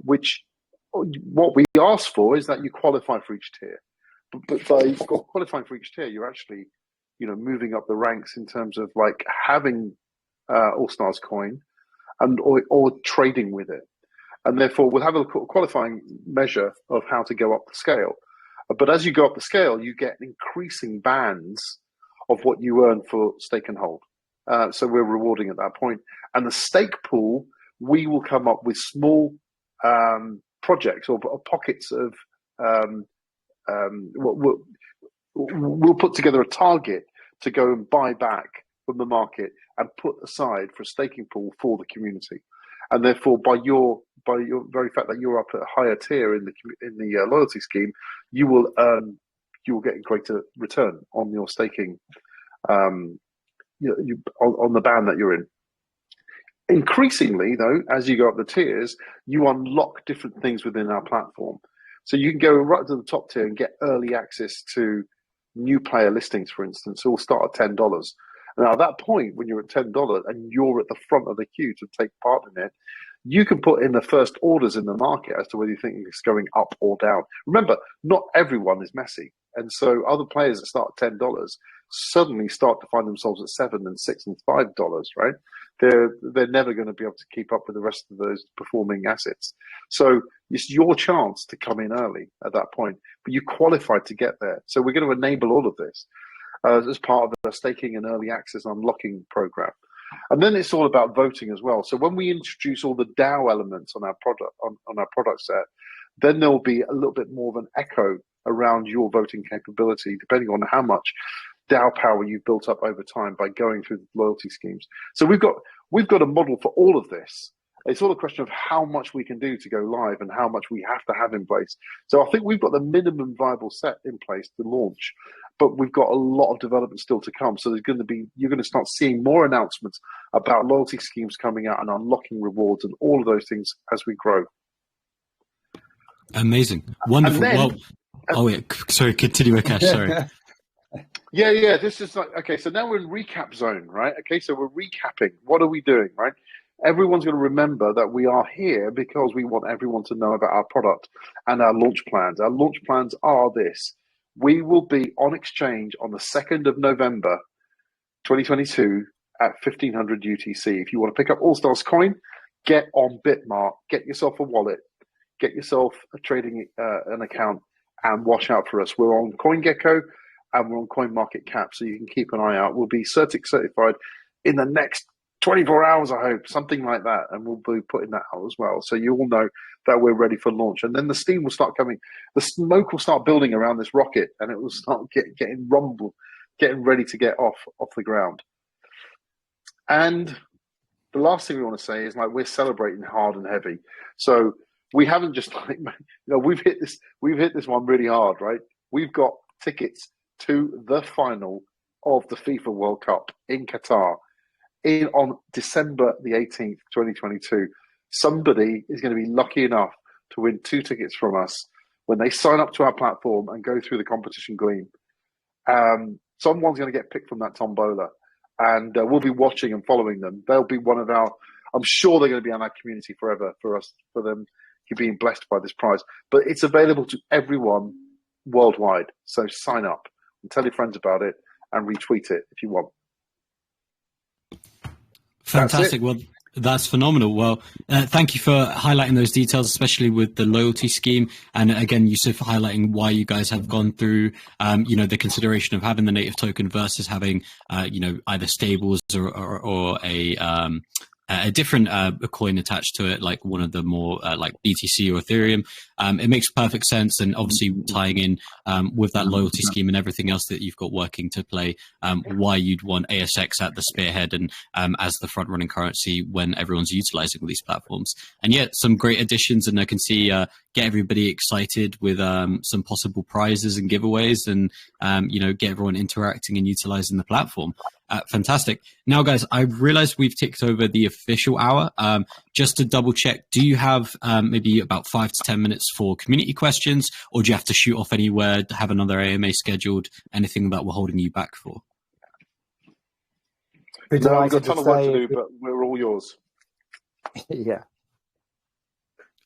which what we ask for is that you qualify for each tier. But by qualifying for each tier, you're actually, moving up the ranks in terms of like having AllStars Coin and or trading with it. And therefore, we'll have a qualifying measure of how to go up the scale. But as you go up the scale, you get increasing bands of what you earn for stake and hold. So we're rewarding at that point. And the stake pool, we will come up with small projects or pockets of, we'll put together a target to go and buy back from the market and put aside for a staking pool for the community. And therefore, by your very fact that you're up at a higher tier in the loyalty scheme, you will get a greater return on your staking, on the band that you're in. Increasingly, though, as you go up the tiers, you unlock different things within our platform. So you can go right to the top tier and get early access to new player listings, for instance. So we'll start at $10. Now, at that point, when you're at $10 and you're at the front of the queue to take part in it, you can put in the first orders in the market as to whether you think it's going up or down. Remember, not everyone is messy. And so other players that start at $10 suddenly start to find themselves at $7 and $6 and $5, right? They're never going to be able to keep up with the rest of those performing assets. So it's your chance to come in early at that point, but you qualified to get there. So we're going to enable all of this as part of the staking and early access unlocking program. And then it's all about voting as well. So when we introduce all the DAO elements on our product on our product set, then there'll be a little bit more of an echo around your voting capability, depending on how much DAO power you've built up over time by going through the loyalty schemes. So we've got a model for all of this. It's all a question of how much we can do to go live and how much we have to have in place. So I think we've got the minimum viable set in place to launch, but we've got a lot of development still to come. So you're going to start seeing more announcements about loyalty schemes coming out and unlocking rewards and all of those things as we grow. Amazing. Wonderful. Then, sorry, continue, Akash. Sorry. Yeah. This is like, okay, so now we're in recap zone, right? Okay, so we're recapping. What are we doing, right? Everyone's going to remember that we are here because we want everyone to know about our product and our launch plans. Our launch plans are this. We will be on exchange on the 2nd of November, 2022 at 1500 UTC. If you want to pick up AllStars Coin, get on Bitmart, get yourself a wallet, get yourself a trading an account, and watch out for us. We're on CoinGecko and we're on CoinMarketCap, so you can keep an eye out. We'll be certified in the next 24 hours, I hope, something like that. And we'll be putting that out as well. So you all know that we're ready for launch. And then the steam will start coming. The smoke will start building around this rocket and it will start getting rumbled, getting ready to get off the ground. And the last thing we want to say is, like, we're celebrating hard and heavy. So we haven't just, like, we've hit this one really hard, right? We've got tickets to the final of the FIFA World Cup in Qatar on December the 18th, 2022. Somebody is going to be lucky enough to win 2 tickets from us when they sign up to our platform and go through the competition gleam. Someone's going to get picked from that tombola, and we'll be watching and following them. They'll be one of our, I'm sure they're going to be on our community forever for them being blessed by this prize. But it's available to everyone worldwide. So sign up and tell your friends about it and retweet it if you want. Fantastic. Well, that's phenomenal. Well, thank you for highlighting those details, especially with the loyalty scheme. And again, Yusuf, highlighting why you guys have gone through, the consideration of having the native token versus having, either stables or a different coin attached to it, like one of the more like BTC or Ethereum. It makes perfect sense, and obviously tying in with that loyalty scheme and everything else that you've got working to play, why you'd want ASX at the spearhead and as the front running currency when everyone's utilizing all these platforms. And yet some great additions, and I can see get everybody excited with some possible prizes and giveaways, and get everyone interacting and utilizing the platform. Fantastic. Now, guys, I realize we've ticked over the official hour. Just to double check, do you have maybe about 5 to 10 minutes for community questions, or do you have to shoot off anywhere, have another AMA scheduled, anything that we're holding you back for? We've got a ton of work to do, but we're all yours. Yeah.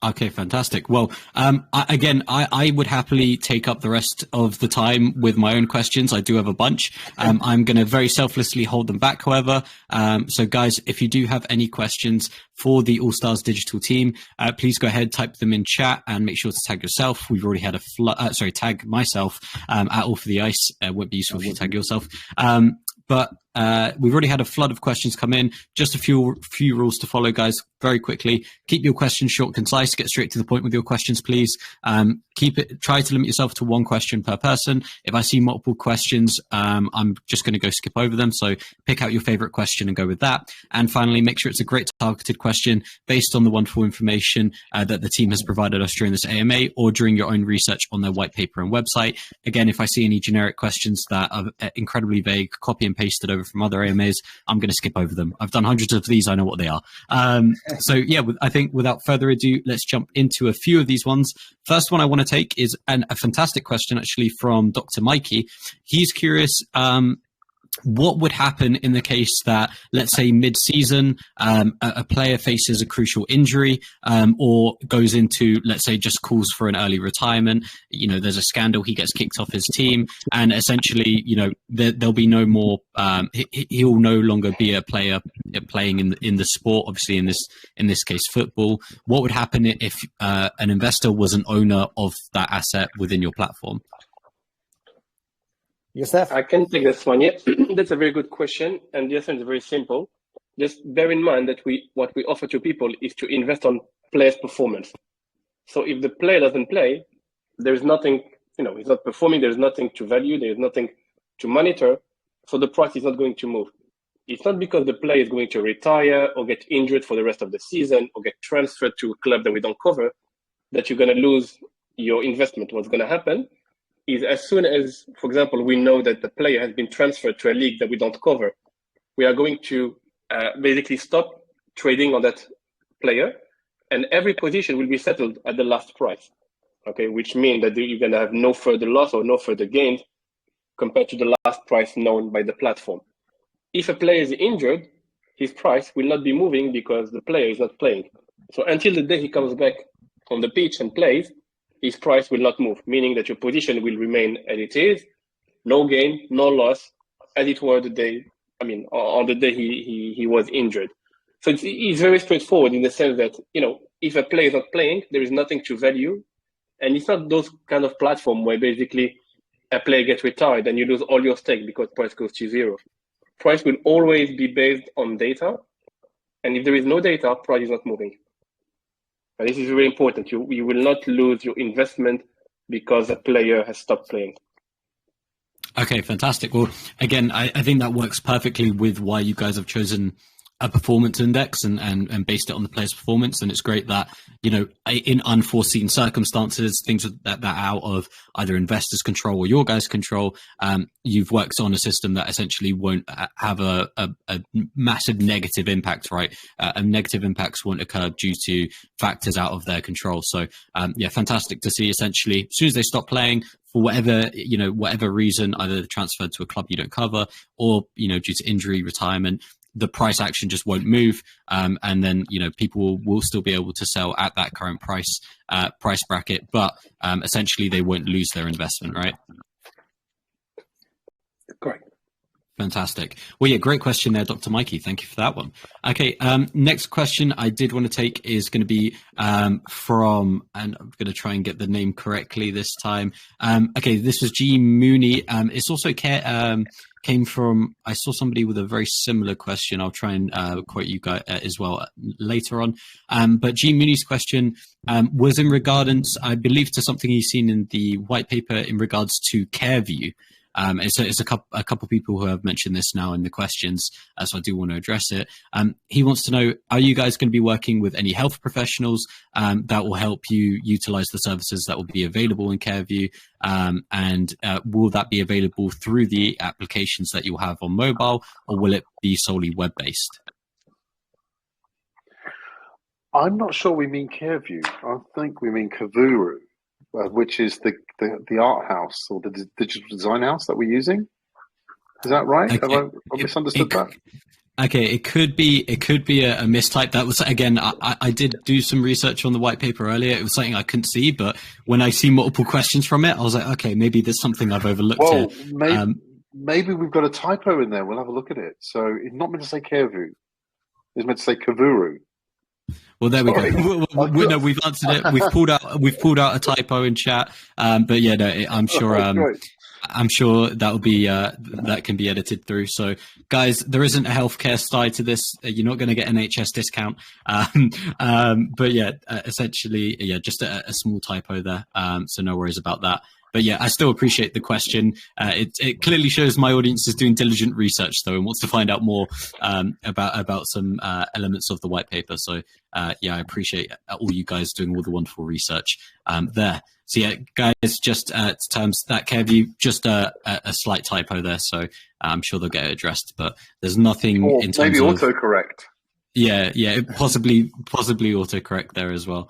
Okay, fantastic. Well, I would happily take up the rest of the time with my own questions. I do have a bunch. I'm going to very selflessly hold them back, however. So, guys, if you do have any questions for the AllStars Digital team, please go ahead, type them in chat, and make sure to tag yourself. We've already had tag myself at All for the Ice. Would be useful if you tag yourself. But we've already had a flood of questions come in. Just a few rules to follow, guys, very quickly. Keep your questions short, concise. Get straight to the point with your questions, please. Try to limit yourself to one question per person. If I see multiple questions, I'm just going to go skip over them. So pick out your favorite question and go with that. And finally, make sure it's a great targeted question based on the wonderful information that the team has provided us during this AMA or during your own research on their white paper and website. Again, if I see any generic questions that are incredibly vague, copy and pasted over from other AMAs, I'm going to skip over them. I've done hundreds of these. I know what they are. So yeah, I think without further ado, let's jump into a few of these ones. First one I want to take is a fantastic question, actually, from Dr. Mikey. He's curious, what would happen in the case that, let's say, mid-season, a player faces a crucial injury or goes into, let's say, just calls for an early retirement. There's a scandal, he gets kicked off his team, and essentially, there'll be no more. He'll no longer be a player playing in the sport. Obviously, in this case, football. What would happen if an investor was an owner of that asset within your platform? Yusuf? I can take this one. Yeah, that's a very good question, and the answer is very simple. Just bear in mind that what we offer to people is to invest on players' performance. So if the player doesn't play, there's nothing, he's not performing, there's nothing to value, there's nothing to monitor, so the price is not going to move. It's not because the player is going to retire or get injured for the rest of the season or get transferred to a club that we don't cover that you're going to lose your investment. What's going to happen is, as soon as, for example, we know that the player has been transferred to a league that we don't cover, we are going to basically stop trading on that player, and every position will be settled at the last price, okay? Which means that you're going to have no further loss or no further gains compared to the last price known by the platform. If a player is injured, his price will not be moving because the player is not playing. So until the day he comes back on the pitch and plays, his price will not move, meaning that your position will remain as it is, no gain, no loss, as it were on the day he was injured. So it's very straightforward in the sense that, if a player is not playing, there is nothing to value. And it's not those kind of platform where basically a player gets retired and you lose all your stake because price goes to zero. Price will always be based on data. And if there is no data, price is not moving. And this is very important. You will not lose your investment because a player has stopped playing. Okay, fantastic. Well, again, I think that works perfectly with why you guys have chosen a performance index and based it on the player's performance. And it's great that, you know, in unforeseen circumstances, things that are out of either investors' control or your guys' control, you've worked on a system that essentially won't have a massive negative impact, right? And negative impacts won't occur due to factors out of their control. So, yeah, fantastic to see. Essentially, as soon as they stop playing, for whatever reason, either they're transferred to a club you don't cover, or, you know, due to injury, retirement, the price action just won't move, and then, you know, people will still be able to sell at that current price bracket, but essentially they won't lose their investment, right? Correct. Fantastic. Well, yeah, great question there, Dr. Mikey. Thank you for that one. Okay, next question I did want to take is going to be from, and I'm going to try and get the name correctly this time. Okay, this was G. Mooney. It's also came from, I saw somebody with a very similar question. I'll try and quote you guys as well later on. But G. Mooney's question was in regards, I believe, to something he's seen in the white paper in regards to CareView. It's a couple people who have mentioned this now in the questions, so I do want to address it. He wants to know, are you guys going to be working with any health professionals that will help you utilize the services that will be available in CareView? And will that be available through the applications that you'll have on mobile, or will it be solely web-based? I'm not sure we mean CareView. I think we mean Kavuru, which is the art house or the digital design house that we're using. Is that right? Okay. Have I misunderstood that? Okay, it could be a mistype. That was, again, I did do some research on the white paper earlier. It was something I couldn't see, but when I see multiple questions from it, I was like, okay, maybe there's something I've overlooked here. Maybe we've got a typo in there. We'll have a look at it. So it's not meant to say CareView. It's meant to say Kavuru. Well, there we go. No, we've answered it. We've pulled out a typo in chat. But yeah, no, I'm sure. I'm sure that will be that can be edited through. So, guys, there isn't a healthcare side to this. You're not going to get an NHS discount. But yeah, essentially, yeah, just a small typo there. So no worries about that. But yeah, I still appreciate the question. It clearly shows my audience is doing diligent research, though, and wants to find out more about some elements of the white paper. So yeah, I appreciate all you guys doing all the wonderful research there. So yeah, guys, just terms that CareView, just a slight typo there. So I'm sure they'll get it addressed, but there's nothing in terms maybe of autocorrect. Yeah, possibly autocorrect there as well.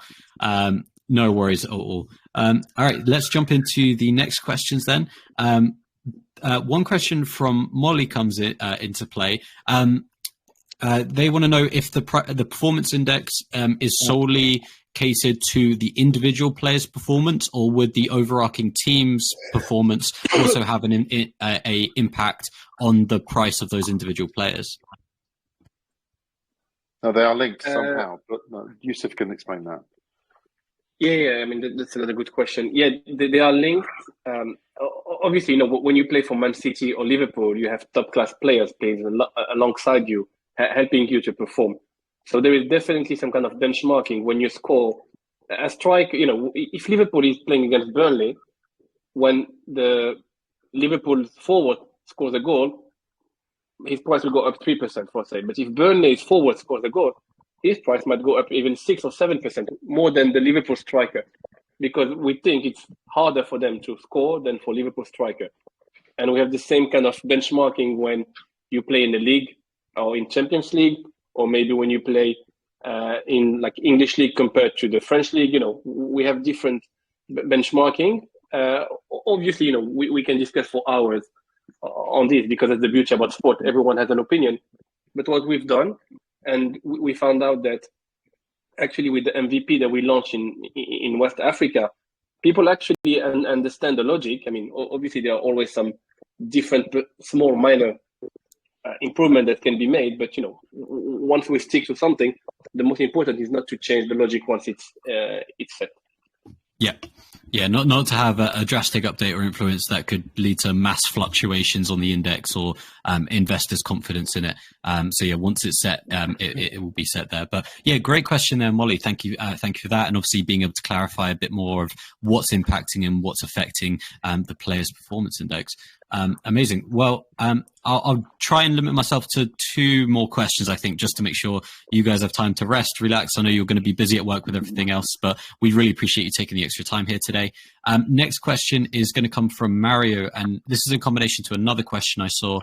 No worries at all. All right, let's jump into the next questions then. One question from Molly comes into play. They want to know if the performance index is solely catered to the individual player's performance, or would the overarching team's performance also have an impact on the price of those individual players? No, they are linked somehow, but no, Yusuf can explain that. Yeah. I mean, that's another good question. Yeah, they are linked. Obviously, you know, when you play for Man City or Liverpool, you have top-class players playing alongside you, helping you to perform. So there is definitely some kind of benchmarking when you score a strike. You know, if Liverpool is playing against Burnley, when the Liverpool forward scores a goal, his price will go up 3%, for say. But if Burnley's forward scores a goal, his price might go up even 6 or 7% more than the Liverpool striker, because we think it's harder for them to score than for Liverpool striker. And we have the same kind of benchmarking when you play in the league or in Champions League, or maybe when you play in like English league compared to the French league. You know, we have different benchmarking. Obviously, you know, we can discuss for hours on this, because that's the beauty about sport. Everyone has an opinion. But what we've done, and we found out that actually with the MVP that we launched in West Africa, people actually understand the logic. I mean, obviously there are always some different small minor improvement that can be made, but you know, once we stick to something, the most important is not to change the logic once it's set. Yeah, Yeah, not to have a drastic update or influence that could lead to mass fluctuations on the index or investors' confidence in it. So yeah, once it's set, it will be set there. But yeah, great question there, Molly. Thank you for that, and obviously being able to clarify a bit more of what's impacting and what's affecting the players' performance index. Amazing. Well, I'll try and limit myself to 2 more questions, I think, just to make sure you guys have time to rest, relax. I know you're going to be busy at work with everything else, but we really appreciate you taking the extra time here today. Next question is going to come from Mario, and this is in combination to another question I saw.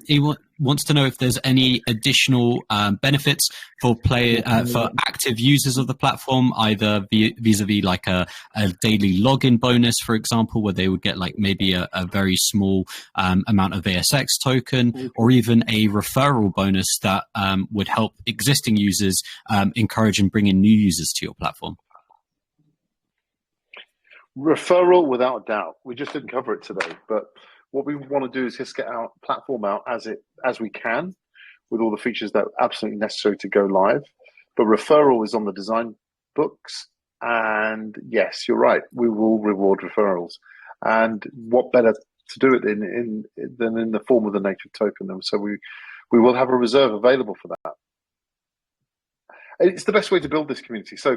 He wants to know if there's any additional benefits for for active users of the platform, either vis-a-vis like a daily login bonus, for example, where they would get like maybe a very small amount of ASX token, or even a referral bonus that would help existing users encourage and bring in new users to your platform. Referral, without a doubt. We just didn't cover it today, but what we want to do is just get our platform out as we can, with all the features that are absolutely necessary to go live. But referral is on the design books, and yes, you're right. We will reward referrals, and what better to do it than in the form of the native token? So we will have a reserve available for that. It's the best way to build this community. So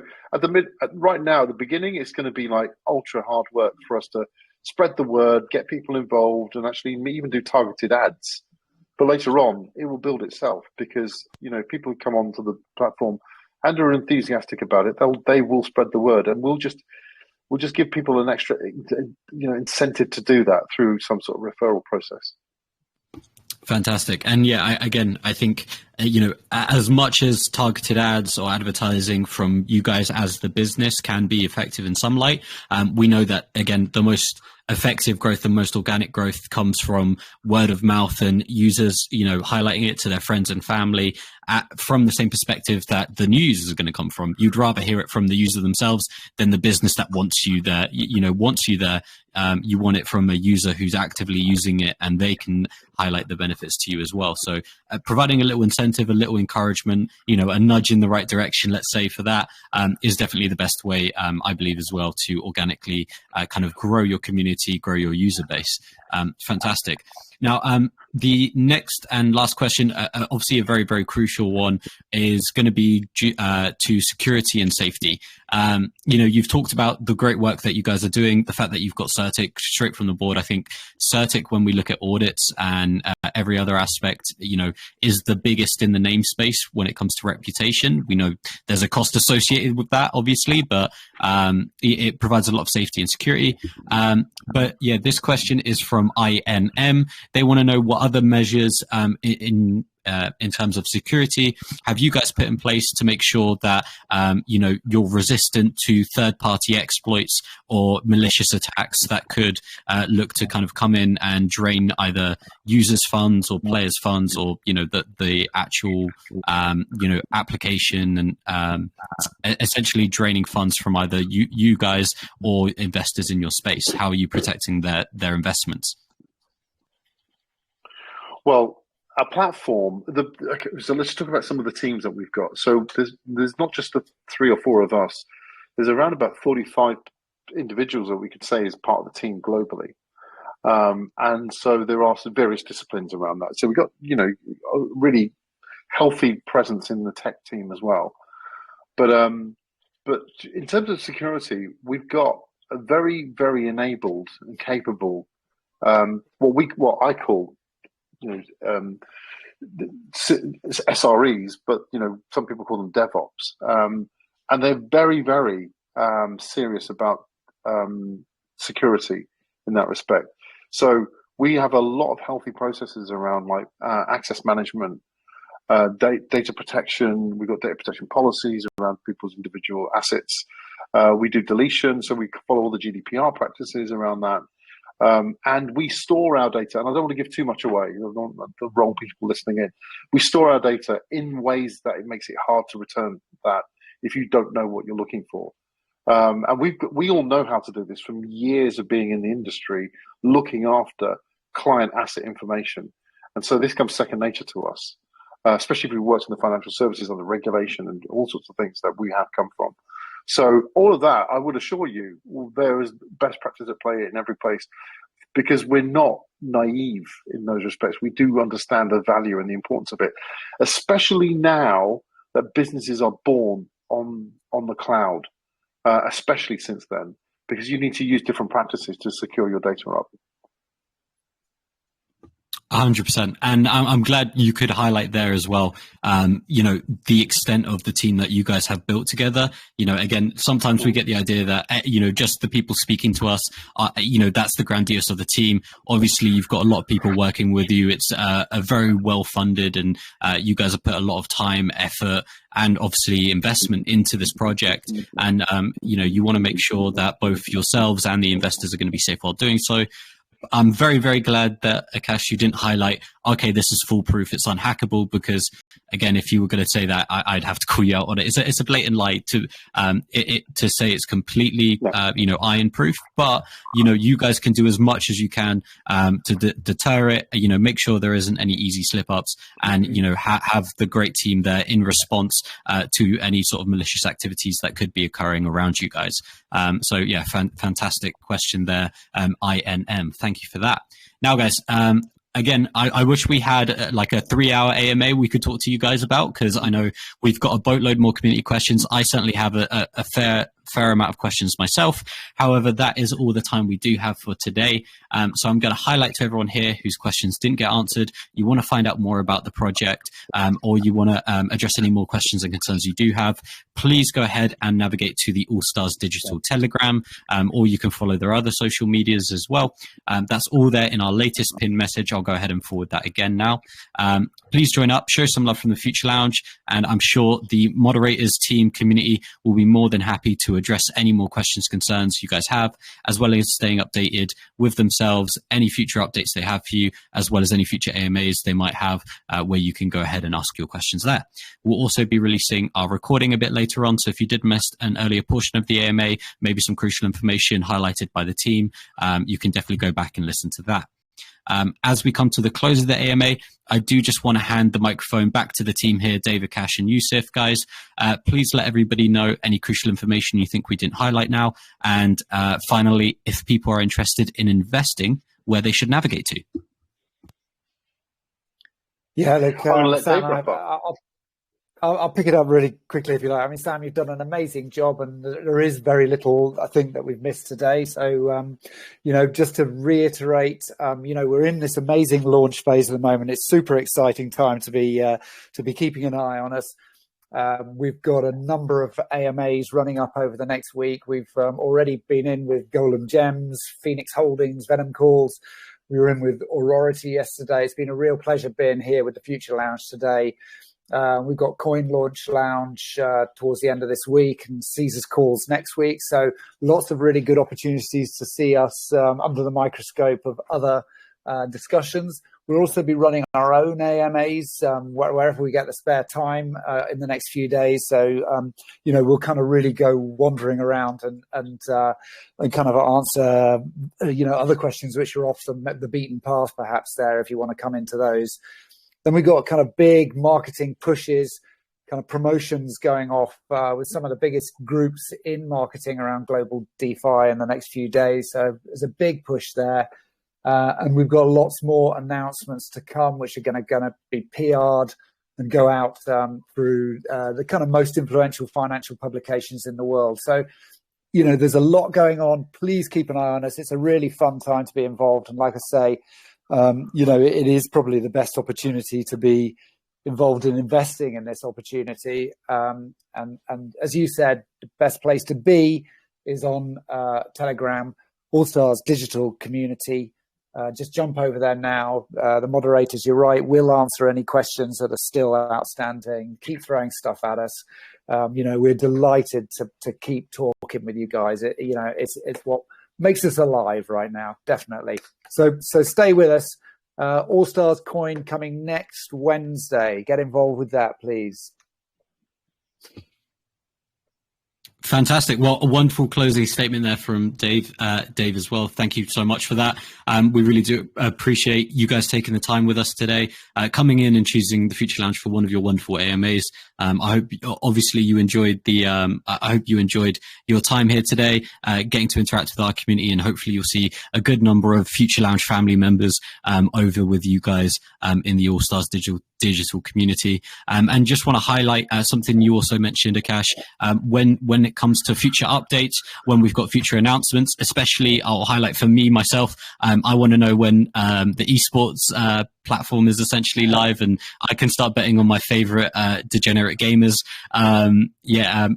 right now, at the beginning, it's going to be like ultra hard work for us to spread the word, get people involved, and actually even do targeted ads. But later on, it will build itself, because people who come onto the platform and are enthusiastic about it, they will spread the word, and we'll just give people an extra incentive to do that through some sort of referral process. Fantastic. And yeah, I think, as much as targeted ads or advertising from you guys as the business can be effective in some light, we know that, again, the most effective growth and most organic growth comes from word of mouth and users, highlighting it to their friends and family from the same perspective that the new users are going to come from. You'd rather hear it from the user themselves than the business that wants you there, wants you there. You want it from a user who's actively using it, and they can highlight the benefits to you as well. So providing a little incentive, a little encouragement, a nudge in the right direction, let's say, for that is definitely the best way, I believe, as well, to organically kind of grow your community, grow your user base. Fantastic. Now, the next and last question, obviously a very, very crucial one, is going to be to security and safety. You've talked about the great work that you guys are doing, the fact that you've got Certic straight from the board. I think Certic, when we look at audits and every other aspect, is the biggest in the namespace when it comes to reputation. We know there's a cost associated with that, obviously, but it provides a lot of safety and security. But yeah, this question is from INM. They want to know what other measures in terms of security have you guys put in place to make sure that you're resistant to third-party exploits or malicious attacks that could look to kind of come in and drain either users' funds or players' funds, or the actual application, and essentially draining funds from either you guys or investors in your space. How are you protecting their investments? Well, our platform, so let's talk about some of the teams that we've got. So there's not just the 3 or 4 of us. There's around about 45 individuals that we could say is part of the team globally. And so there are some various disciplines around that. So we've got, a really healthy presence in the tech team as well. But in terms of security, we've got a very, very enabled and capable, what I call, SREs, but some people call them DevOps, and they're very, very serious about security in that respect. So we have a lot of healthy processes around like access management, data protection. We've got data protection policies around people's individual assets. We do deletion, so we follow all the GDPR practices around that. And we store our data, and I don't want to give too much away, I don't want the wrong people listening in. We store our data in ways that it makes it hard to return that if you don't know what you're looking for. And we all know how to do this from years of being in the industry, looking after client asset information. And so this comes second nature to us, especially if we worked in the financial services on the regulation and all sorts of things that we have come from. So all of that, I would assure you, there is best practice at play in every place, because we're not naive in those respects. We do understand the value and the importance of it, especially now that businesses are born on the cloud, especially since then, because you need to use different practices to secure your data up. 100%. And I'm glad you could highlight there as well, the extent of the team that you guys have built together. Again, sometimes we get the idea that, just the people speaking to us, that's the grandiose of the team. Obviously, you've got a lot of people working with you. It's a very well funded, and you guys have put a lot of time, effort, and obviously investment into this project. And, you want to make sure that both yourselves and the investors are going to be safe while doing so. I'm very, very glad that, Akash, you didn't highlight, okay, this is foolproof, it's unhackable, because, again, if you were going to say that, I'd have to call you out on it. It's a blatant lie to say it's completely, iron-proof. But, you guys can do as much as you can to deter it, make sure there isn't any easy slip-ups, and, have the great team there in response to any sort of malicious activities that could be occurring around you guys. So, yeah, fantastic question there, INM. Thank you for that. Now, guys, again, I wish we had like a 3-hour AMA we could talk to you guys about, because I know we've got a boatload more community questions. I certainly have a fair amount of questions myself. However, that is all the time we do have for today. So I'm going to highlight to everyone here whose questions didn't get answered. You want to find out more about the project, or you want to address any more questions and concerns you do have, please go ahead and navigate to the AllStars Digital Telegram, or you can follow their other social medias as well. That's all there in our latest pinned message. I'll go ahead and forward that again now. Please join up, show some love from the Future Lounge, and I'm sure the moderators, team, community will be more than happy to address any more questions, concerns you guys have, as well as staying updated with themselves, any future updates they have for you, as well as any future AMAs they might have, where you can go ahead and ask your questions there. We'll also be releasing our recording a bit later on, so if you did miss an earlier portion of the AMA, maybe some crucial information highlighted by the team, you can definitely go back and listen to that. As we come to the close of the AMA, I do just want to hand the microphone back to the team here, Dave, Akash, and Yusuf. Guys, please let everybody know any crucial information you think we didn't highlight now. And finally, if people are interested in investing, where they should navigate to. Yeah, look, Sam, I'll pick it up really quickly if you like. I mean, Sam, you've done an amazing job, and there is very little, I think, that we've missed today. So, just to reiterate, we're in this amazing launch phase at the moment. It's super exciting time to be keeping an eye on us. We've got a number of AMAs running up over the next week. We've already been in with Golden Gems, Phoenix Holdings, Venom Calls. We were in with Aurority yesterday. It's been a real pleasure being here with the Future Lounge today. We've got Coin Launch Lounge towards the end of this week, and Caesar's Calls next week. So lots of really good opportunities to see us under the microscope of other discussions. We'll also be running our own AMAs wherever we get the spare time in the next few days. So, we'll kind of really go wandering around and kind of answer, other questions which are off the beaten path, perhaps there, if you want to come into those. Then we've got kind of big marketing pushes, kind of promotions going off with some of the biggest groups in marketing around global DeFi in the next few days. So there's a big push there. And we've got lots more announcements to come, which are going to be PR'd and go out through the kind of most influential financial publications in the world. So, there's a lot going on. Please keep an eye on us. It's a really fun time to be involved. And like I say, it is probably the best opportunity to be involved in investing in this opportunity. And as you said, the best place to be is on Telegram, AllStars Digital community. Just jump over there now. The moderators, you're right, will answer any questions that are still outstanding. Keep throwing stuff at us. We're delighted to keep talking with you guys. It's what makes us alive right now, definitely. So stay with us. AllStars Coin coming next Wednesday. Get involved with that, please. Fantastic. Well, a wonderful closing statement there from Dave. Dave as well. Thank you so much for that. We really do appreciate you guys taking the time with us today, coming in and choosing the Future Lounge for one of your wonderful AMAs. I hope, obviously, you enjoyed I hope you enjoyed your time here today, getting to interact with our community, and hopefully you'll see a good number of Future Lounge family members over with you guys in the AllStars Digital community. And just want to highlight something you also mentioned, Akash, when it comes to future updates, when we've got future announcements, especially I'll highlight for me, myself, I want to know when the esports platform is essentially live and I can start betting on my favorite degenerate gamers.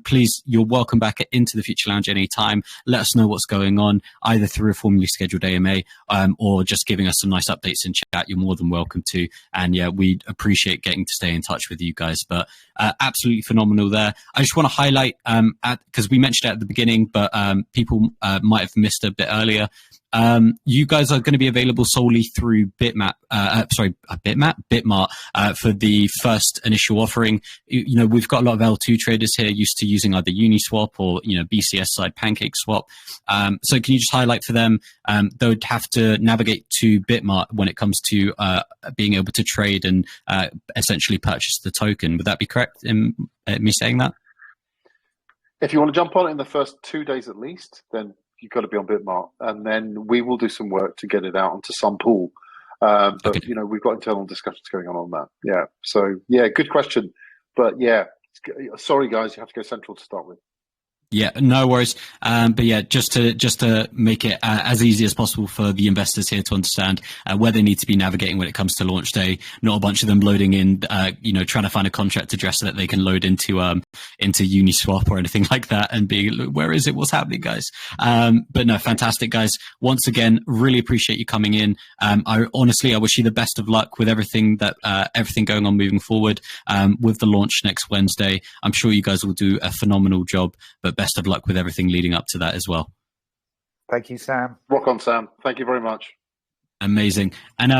Please, you're welcome back into the Future Lounge anytime. Let us know what's going on, either through a formally scheduled AMA or just giving us some nice updates in chat. You're more than welcome to. And yeah, we'd appreciate getting to stay in touch with you guys. But absolutely phenomenal there. I just want to highlight, because we mentioned it at the beginning, but people might have missed a bit earlier. You guys are going to be available solely through Bitmart for the first initial offering. You know, we've got a lot of L2 traders here used to using either Uniswap or, you know, BCS side PancakeSwap. So can you just highlight for them, they would have to navigate to Bitmart when it comes to being able to trade and essentially purchase the token. Would that be correct in me saying that? If you want to jump on it in the first 2 days at least, then you've got to be on Bitmart, and then we will do some work to get it out onto some pool. But okay. You know, we've got internal discussions going on that. Yeah. So yeah, good question. But yeah, sorry guys, you have to go central to start with. Yeah, no worries. But yeah, just to make it as easy as possible for the investors here to understand where they need to be navigating when it comes to launch day. Not a bunch of them loading in, trying to find a contract address so that they can load into Uniswap or anything like that and be, where is it? What's happening, guys? But no, fantastic, guys. Once again, really appreciate you coming in. I wish you the best of luck with everything going on moving forward with the launch next Wednesday. I'm sure you guys will do a phenomenal job, but best of luck with everything leading up to that as well. Thank you, Sam. Rock on, Sam. Thank you very much. Amazing. And